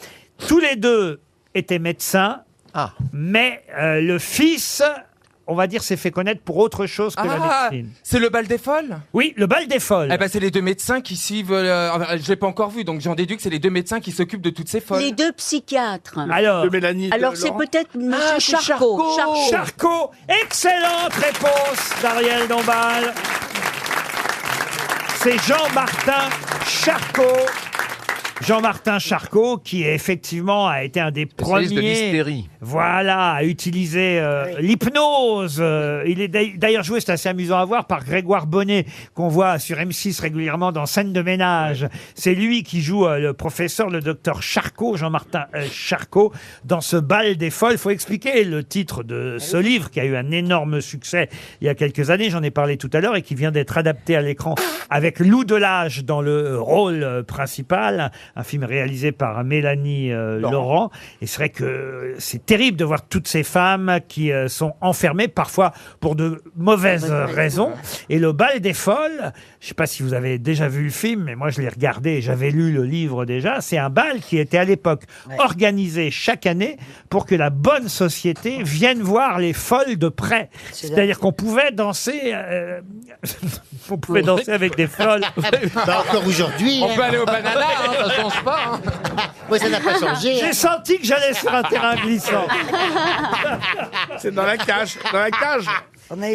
tous les deux étaient médecins, mais le fils on va dire, s'est fait connaître pour autre chose que la médecine. c'est le bal des folles? Oui, le bal des folles. Eh ben, c'est les deux médecins qui suivent. Je l'ai pas encore vu, donc j'en déduis que c'est les deux médecins qui s'occupent de toutes ces folles. Les deux psychiatres. Alors, Alors c'est peut-être Monsieur Charcot. Charcot. Excellente réponse d'Ariel Dombal. C'est Jean-Martin Charcot. Jean-Martin Charcot, qui effectivement a été un des Spécialiste de premiers, l'hystérie. voilà, à utiliser l'hypnose. Il est d'ailleurs joué, c'est assez amusant à voir, par Grégoire Bonnet, qu'on voit sur M6 régulièrement dans Scène de ménage. C'est lui qui joue le professeur, le docteur Charcot, Jean-Martin Charcot, dans ce bal des folles. Il faut expliquer le titre de ce livre qui a eu un énorme succès il y a quelques années, j'en ai parlé tout à l'heure, et qui vient d'être adapté à l'écran avec Lou Delage dans le rôle principal. Un film réalisé par Mélanie Laurent. Et c'est vrai que c'est terrible de voir toutes ces femmes qui sont enfermées, parfois pour de mauvaises raisons. Et le bal des folles, je ne sais pas si vous avez déjà vu le film, mais moi je l'ai regardé et j'avais lu le livre déjà. C'est un bal qui était à l'époque organisé chaque année pour que la bonne société vienne voir les folles de près. C'est-à-dire qu'on pouvait danser, on pouvait danser avec des folles. Bah, encore aujourd'hui. On peut aller au banana, hein, ça change pas. Hein. Ouais, ça n'a pas changé. J'ai senti que j'allais sur un terrain glissant. C'est dans la cage, dans la cage.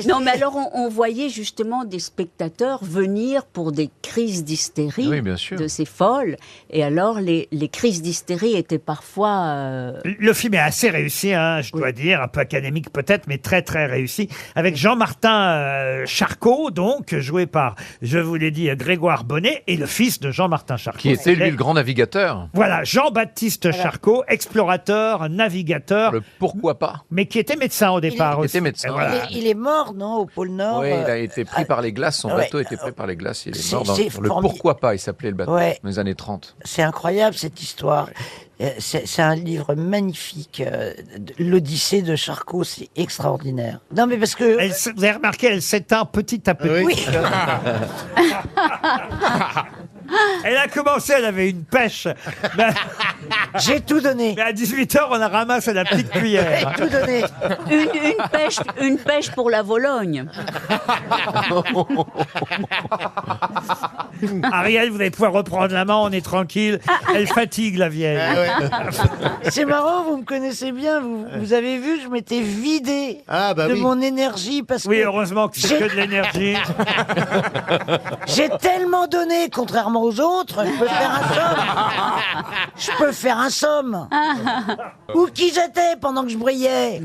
Non, mais alors on voyait justement des spectateurs venir pour des crises d'hystérie Oui, bien sûr. de ces folles. Et alors les crises d'hystérie étaient parfois... Le film est assez réussi, hein, je dois dire, un peu académique peut-être, mais très très réussi. Avec Jean-Martin Charcot, donc, joué par, je vous l'ai dit, Grégoire Bonnet, et le fils de Jean-Martin Charcot. Qui était, lui, le grand navigateur. Voilà, Jean-Baptiste Charcot, explorateur, navigateur. Le pourquoi pas. Mais qui était médecin au départ aussi. était médecin. Et voilà. Il est mort, non, au pôle Nord. Oui, il a été pris par les glaces, son bateau a été pris par les glaces, il est mort dans c'est le pourquoi pas, il s'appelait le bateau, Ouais. dans les années 30. C'est incroyable cette histoire. C'est un livre magnifique. L'Odyssée de Charcot, c'est extraordinaire. Non, mais parce que. Vous avez remarqué, elle s'éteint petit à petit. Oui. Elle a commencé, elle avait une pêche. J'ai tout donné. Mais à 18h, on la ramasse à la petite cuillère. J'ai tout donné. Une pêche pour la Vologne. Ariel, vous allez pouvoir reprendre la main, on est tranquille. Elle fatigue, la vieille. C'est marrant, vous me connaissez bien. Vous avez vu, je m'étais vidé de mon énergie parce Oui, que. heureusement que c'est que de l'énergie. J'ai tellement donné, contrairement aux autres, je peux faire un somme. Je peux faire un somme. Où qui j'étais pendant que je brillais.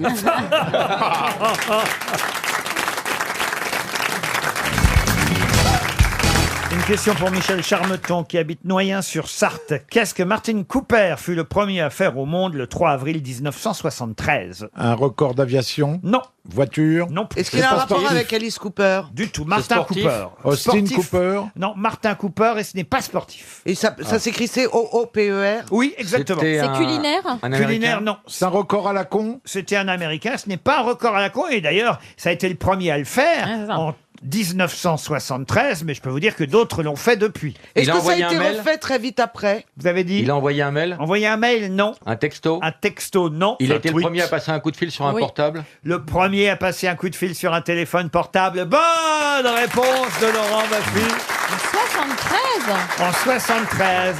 Une question pour Michel Charmeton qui habite Noyen-sur-Sarthe. Qu'est-ce que Martin Cooper fut le premier à faire au monde le 3 avril 1973 ? Un record d'aviation? Non. Voiture? Non. Est-ce qu'il a un rapport avec Alice Cooper? Du tout. Martin Cooper. Austin Sportif. Cooper? Non, Martin Cooper, et ce n'est pas sportif. Et ça s'écrit C-O-O-P-E-R? Oui, exactement. C'est culinaire? Culinaire, non. C'est un record à la con? C'était un Américain, ce n'est pas un record à la con, et d'ailleurs, ça a été le premier à le faire en 1973, mais je peux vous dire que d'autres l'ont fait depuis. Est-ce que ça a été refait très vite après? Vous avez dit? Il a envoyé un mail? Envoyer un mail, non. Un texto? Un texto, non. Il a été le premier à passer un coup de fil sur un portable? Le premier à passer un coup de fil sur un téléphone portable. Bonne réponse de Laurent Baffy. En 73? En 73.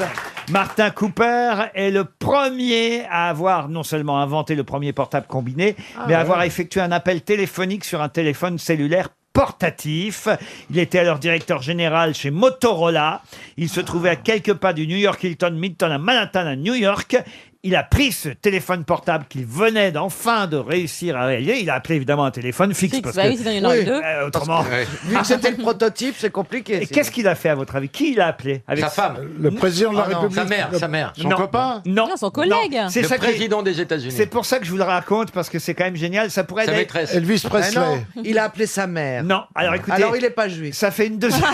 Martin Cooper est le premier à avoir non seulement inventé le premier portable combiné, mais à avoir effectué un appel téléphonique sur un téléphone cellulaire portatif. Il était alors directeur général chez Motorola. Il se trouvait à quelques pas du New York Hilton Midtown à Manhattan à New York. Il a pris ce téléphone portable qu'il venait d'enfin de réussir à réaliser. Il a appelé évidemment un téléphone fixe. Parce bah que, oui, sinon il y en aurait deux. Autrement. Vu que c'était le prototype, c'est compliqué. Et qu'est-ce qu'il a fait à votre avis? Qui il a appelé avec Sa femme. Le président de la République? Sa mère. Son copain? Non. Non, son collègue. Non. C'est Le ça président des États-Unis. C'est pour ça que je vous le raconte, parce que c'est quand même génial. Ça pourrait Sa être... maîtresse. Elvis Ah Presley? non, il a appelé sa mère. Non, alors écoutez... Alors il n'est pas juif. Ça fait une deuxième...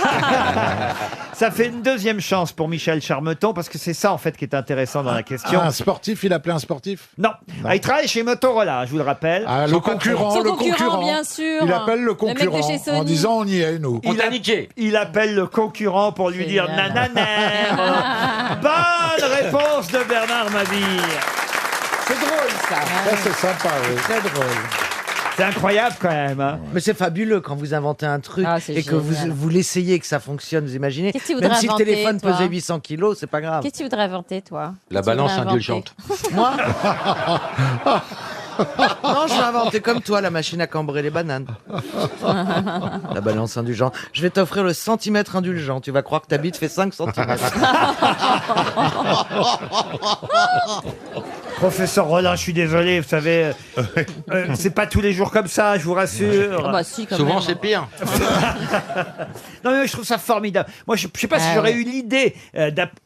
ça fait une deuxième chance pour Michel Charmeton, parce que c'est ça en fait qui est intéressant dans la question. Un sportif, il appelait un sportif? Non. Ah, il travaille chez Motorola, je vous le rappelle. Ah, le concurrent, Son le concurrent, bien sûr. Il appelle le Le mec de concurrent chez Sony. en disant on y est, nous. Il appelle le concurrent pour lui dire nananère. Bonne réponse de Bernard Mabille. C'est drôle ça. Ça, c'est sympa, oui. Très drôle. C'est incroyable quand même. Hein. Mais c'est fabuleux quand vous inventez un truc Ah, c'est et que génial. vous l'essayez et que ça fonctionne, vous imaginez. Qu'est-ce que tu Même voudrais si le inventer, téléphone toi pesait 800 kilos, c'est pas grave. Qu'est-ce que tu voudrais inventer, toi? La Qu'est-ce que tu balance voudrais inventer? indulgente. Moi Non, je vais inventer comme toi la machine à cambrer les bananes. La balance indulgente. Je vais t'offrir le centimètre indulgent. Tu vas croire que ta bite fait 5 centimètres. Professeur Rollin, je suis désolé, vous savez, c'est pas tous les jours comme ça, je vous rassure. Ah bah si, quand Souvent, même. c'est pire. Non mais je trouve ça formidable. Moi, je sais pas si j'aurais eu l'idée,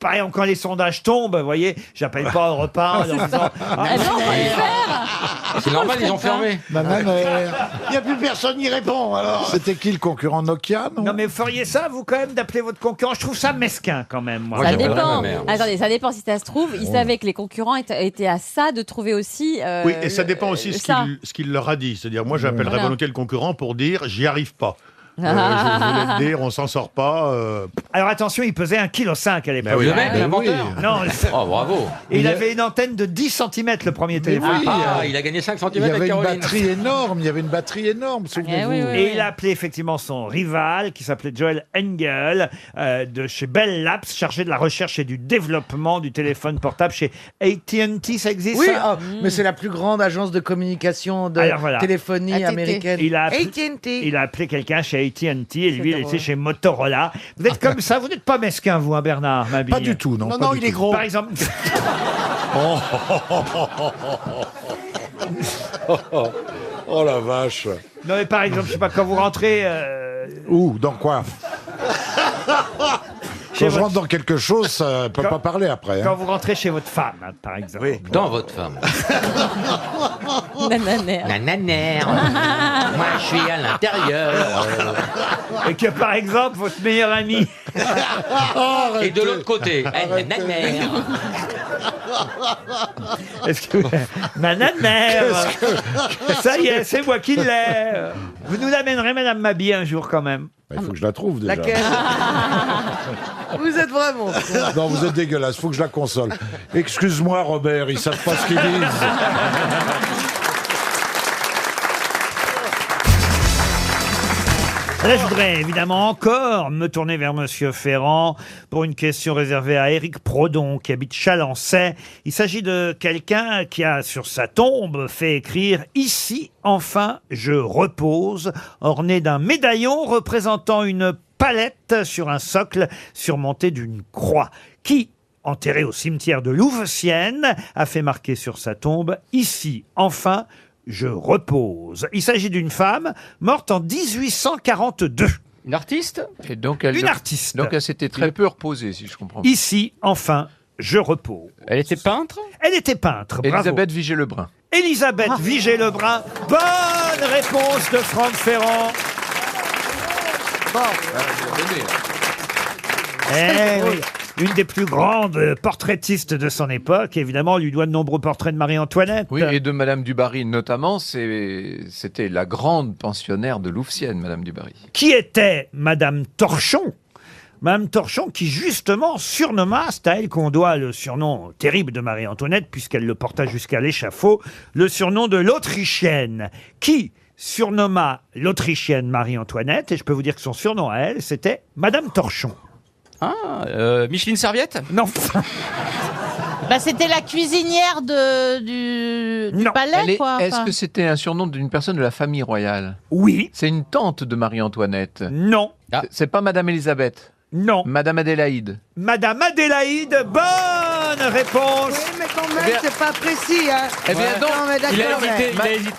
par exemple, quand les sondages tombent, vous voyez, j'appelle pas au repas en leur disant... Eh ben, on va le faire. C'est normal, ils ont fermé. Il n'y a plus personne qui répond, alors. C'était qui le concurrent Nokia, non? Non mais vous feriez ça, vous, quand même, d'appeler votre concurrent? Je trouve ça mesquin, quand même, moi. Ça j'appellerais dépend. ma mère. Attendez, ça dépend si ça se trouve. Ils savaient que les concurrents étaient à ça de trouver aussi. Oui, et ça dépend aussi ça. ce qu'il leur a dit. C'est-à-dire, moi, j'appellerais Voilà. volontiers le concurrent pour dire j'y arrive pas. Je voulais te dire, on s'en sort pas. Alors attention, il pesait 1,5 kg à l'époque. oui. Le mec, oui. l'inventeur. Non, Oh, bravo. et il avait une antenne de 10 cm, le premier téléphone. oui. Ah, il a gagné 5 Il y cm avec avait une Caroline. batterie énorme, il y avait une batterie énorme, souvenez-vous. oui, oui. Et il a appelé effectivement son rival, qui s'appelait Joel Engel, de chez Bell Labs, chargé de la recherche et du développement du téléphone portable chez AT&T. Ça existe, Oui, ça mais c'est la plus grande agence de communication de Alors, voilà. téléphonie AT&T. américaine. Il a appelé- AT&T. Il a appelé quelqu'un chez AT&T et lui, il drôle. était chez Motorola. Vous êtes comme ça, vous n'êtes pas mesquin, vous, hein, Bernard Mabille. Pas du tout, non. Non, pas non, du il est tout. gros. Par exemple, Oh la vache. non mais par exemple, je sais pas, quand vous rentrez Où? Dans quoi? chez Quand je votre- rentre dans quelque chose, ça peut Quand- pas parler après. quand Hein. vous rentrez chez votre femme, hein, par exemple. Dans votre femme. Nananère. Nananère. Moi, je suis à l'intérieur. Et que par exemple, votre meilleur ami. Et de l'autre côté, nananère. Est-ce que. Nananère. Ça y est, c'est moi qui l'ai. Vous nous l'amènerez, Madame Mabille, un jour quand même. Bah, il faut que je la trouve déjà. Laquelle Vous êtes vraiment con. Non, vous êtes dégueulasse, faut que je la console. Excuse-moi, Robert, ils savent pas ce qu'ils disent. Là, je voudrais évidemment encore me tourner vers Monsieur Ferrand pour une question réservée à Éric Prodon, qui habite Chalancey. Il s'agit de quelqu'un qui a sur sa tombe fait écrire « Ici, enfin, je repose », orné d'un médaillon représentant une palette sur un socle surmonté d'une croix. Qui, enterré au cimetière de Louveciennes, a fait marquer sur sa tombe « Ici, enfin, je repose ». Il s'agit d'une femme morte en 1842. Une artiste? Et donc elle, Une artiste. Donc elle s'était très peu reposée, si je comprends. Ici, enfin, je repose. Elle était peintre? Elle était peintre, bravo. Elisabeth Vigée-Lebrun. Elisabeth Vigée-Lebrun. Bonne réponse de Franck Ferrand. Eh oui. Une des plus grandes portraitistes de son époque. Évidemment, on lui doit de nombreux portraits de Marie-Antoinette. Oui, et de Madame du Barry notamment, c'était la grande pensionnaire de Louveciennes, Madame du Barry. Qui était Madame Torchon. Madame Torchon qui justement surnomma, c'est à elle qu'on doit le surnom terrible de Marie-Antoinette puisqu'elle le porta jusqu'à l'échafaud, le surnom de l'Autrichienne. Qui surnomma l'Autrichienne Marie-Antoinette, et je peux vous dire que son surnom à elle, c'était Madame Torchon. Ah, Micheline Serviette? Non. Bah, c'était la cuisinière du palais, quoi. Est-ce enfin. que c'était un surnom d'une personne de la famille royale? Oui. C'est une tante de Marie-Antoinette? Non. C'est pas Madame Elisabeth? Non. Madame Adélaïde? Madame Adélaïde, bonne réponse. Oui, mais quand même, Eh bien- c'est pas précis, hein. Eh bien, donc, Non, mais d'accord,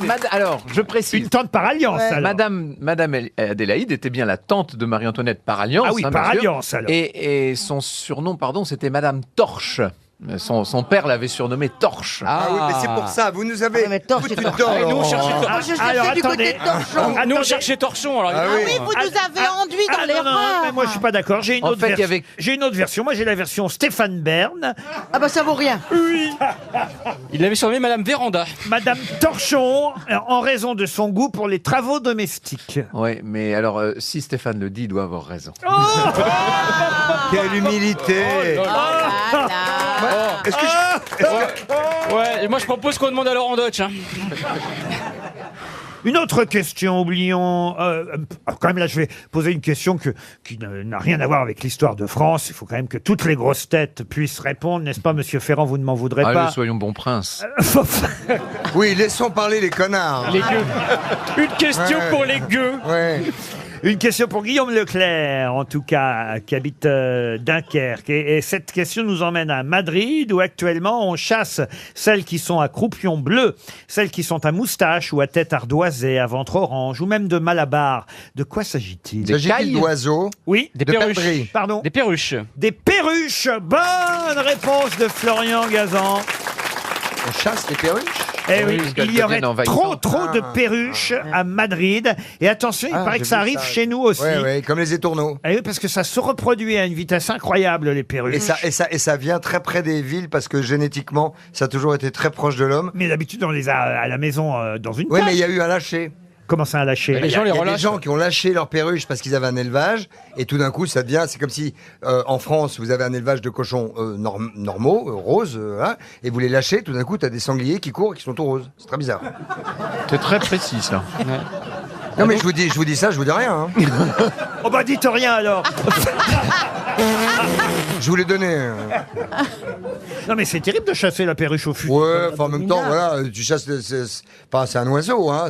mais- Alors, je précise. Une tante par alliance, Ouais. alors. Madame Adélaïde était bien la tante de Marie-Antoinette par alliance. Ah oui, hein, par bien sûr. alliance, alors. Et son surnom, pardon, c'était Madame Torche. Son père l'avait surnommée Torche. Ah oui, mais c'est pour ça, vous nous avez foutu le temps. Nous, on cherchait Ah, alors, attendez. Nous, on cherchait Torchon. Alors, Ah oui. Oui, vous nous avez enduit dans non, non, l'erreur. mais moi je suis pas d'accord. J'ai une, En autre fait, il y version. avait- J'ai une autre version. Moi j'ai la version Stéphane Bern. Ah bah ça vaut rien. il avait surnommé Madame Véranda. Madame Torchon, en raison de son goût pour les travaux domestiques. Oui, mais alors, si Stéphane le dit, il doit avoir raison. Quelle humilité. Est-ce que ouais, et moi je propose qu'on demande à Laurent Deutsch. Hein. Une autre question, oublions. Quand même, là, je vais poser une question qui n'a rien à voir avec l'histoire de France. Il faut quand même que toutes les grosses têtes puissent répondre, n'est-ce pas, Monsieur Ferrand? Vous ne m'en voudrez Allez, pas. soyons bons princes. Oui, laissons parler les connards. Les gueux. Une question Ouais. pour les gueux. Ouais. Une question pour Guillaume Leclerc, en tout cas, qui habite Dunkerque. Et cette question nous emmène à Madrid, où actuellement on chasse celles qui sont à croupion bleu, celles qui sont à moustache ou à tête ardoisée, à ventre orange, ou même de Malabar. De quoi s'agit-il? S'agit-il d'oiseaux? Oui. Des De perruches. perdrix. Pardon? Des perruches. Des perruches. Bonne réponse de Florian Gazan. On chasse les perruches? Eh oui, parce qu'elles il y aurait deviennent trop envahissantes. de perruches à Madrid. Et attention, il paraît que ça arrive chez nous aussi. Ouais, comme les étourneaux. Eh oui, parce que ça se reproduit à une vitesse incroyable, les perruches. Et ça vient très près des villes parce que génétiquement, ça a toujours été très proche de l'homme. Mais d'habitude, on les a à la maison dans une Oui, cage. mais il y a eu un lâcher. Comment ça, un lâcher? Il y a des gens qui ont lâché leurs perruches parce qu'ils avaient un élevage, et tout d'un coup, ça devient. C'est comme si en France, vous avez un élevage de cochons normaux, roses, hein, et vous les lâchez, tout d'un coup, tu as des sangliers qui courent et qui sont tout roses. C'est très bizarre. C'est très précis, ça. Non, mais je vous dis ça, je vous dis rien. Hein. Oh bah dites rien alors. Je vous l'ai donné. Non mais c'est terrible de chasser la perruche au fusil. Ouais, enfin en même temps, voilà, tu chasses. C'est un oiseau, hein.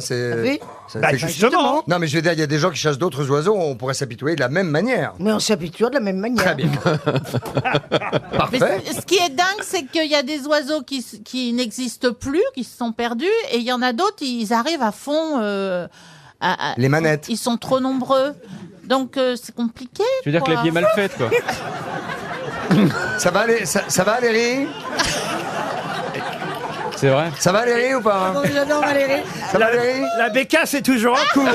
Bah, justement. Non, mais je veux dire, il y a des gens qui chassent d'autres oiseaux, on pourrait s'habituer de la même manière. Mais on s'habitue de la même manière. Très bien. Mais Parfait. ce qui est dingue, c'est qu'il y a des oiseaux qui n'existent plus, qui se sont perdus, et il y en a d'autres, ils arrivent à fond. Les manettes. Ils sont trop nombreux. Donc c'est compliqué. Tu veux dire que la vie est mal faite, quoi. Ça va, Valérie? C'est vrai. Ça va, Valérie, ou pas? J'adore Valérie. Ça va, Valérie? La bécasse est toujours en cours.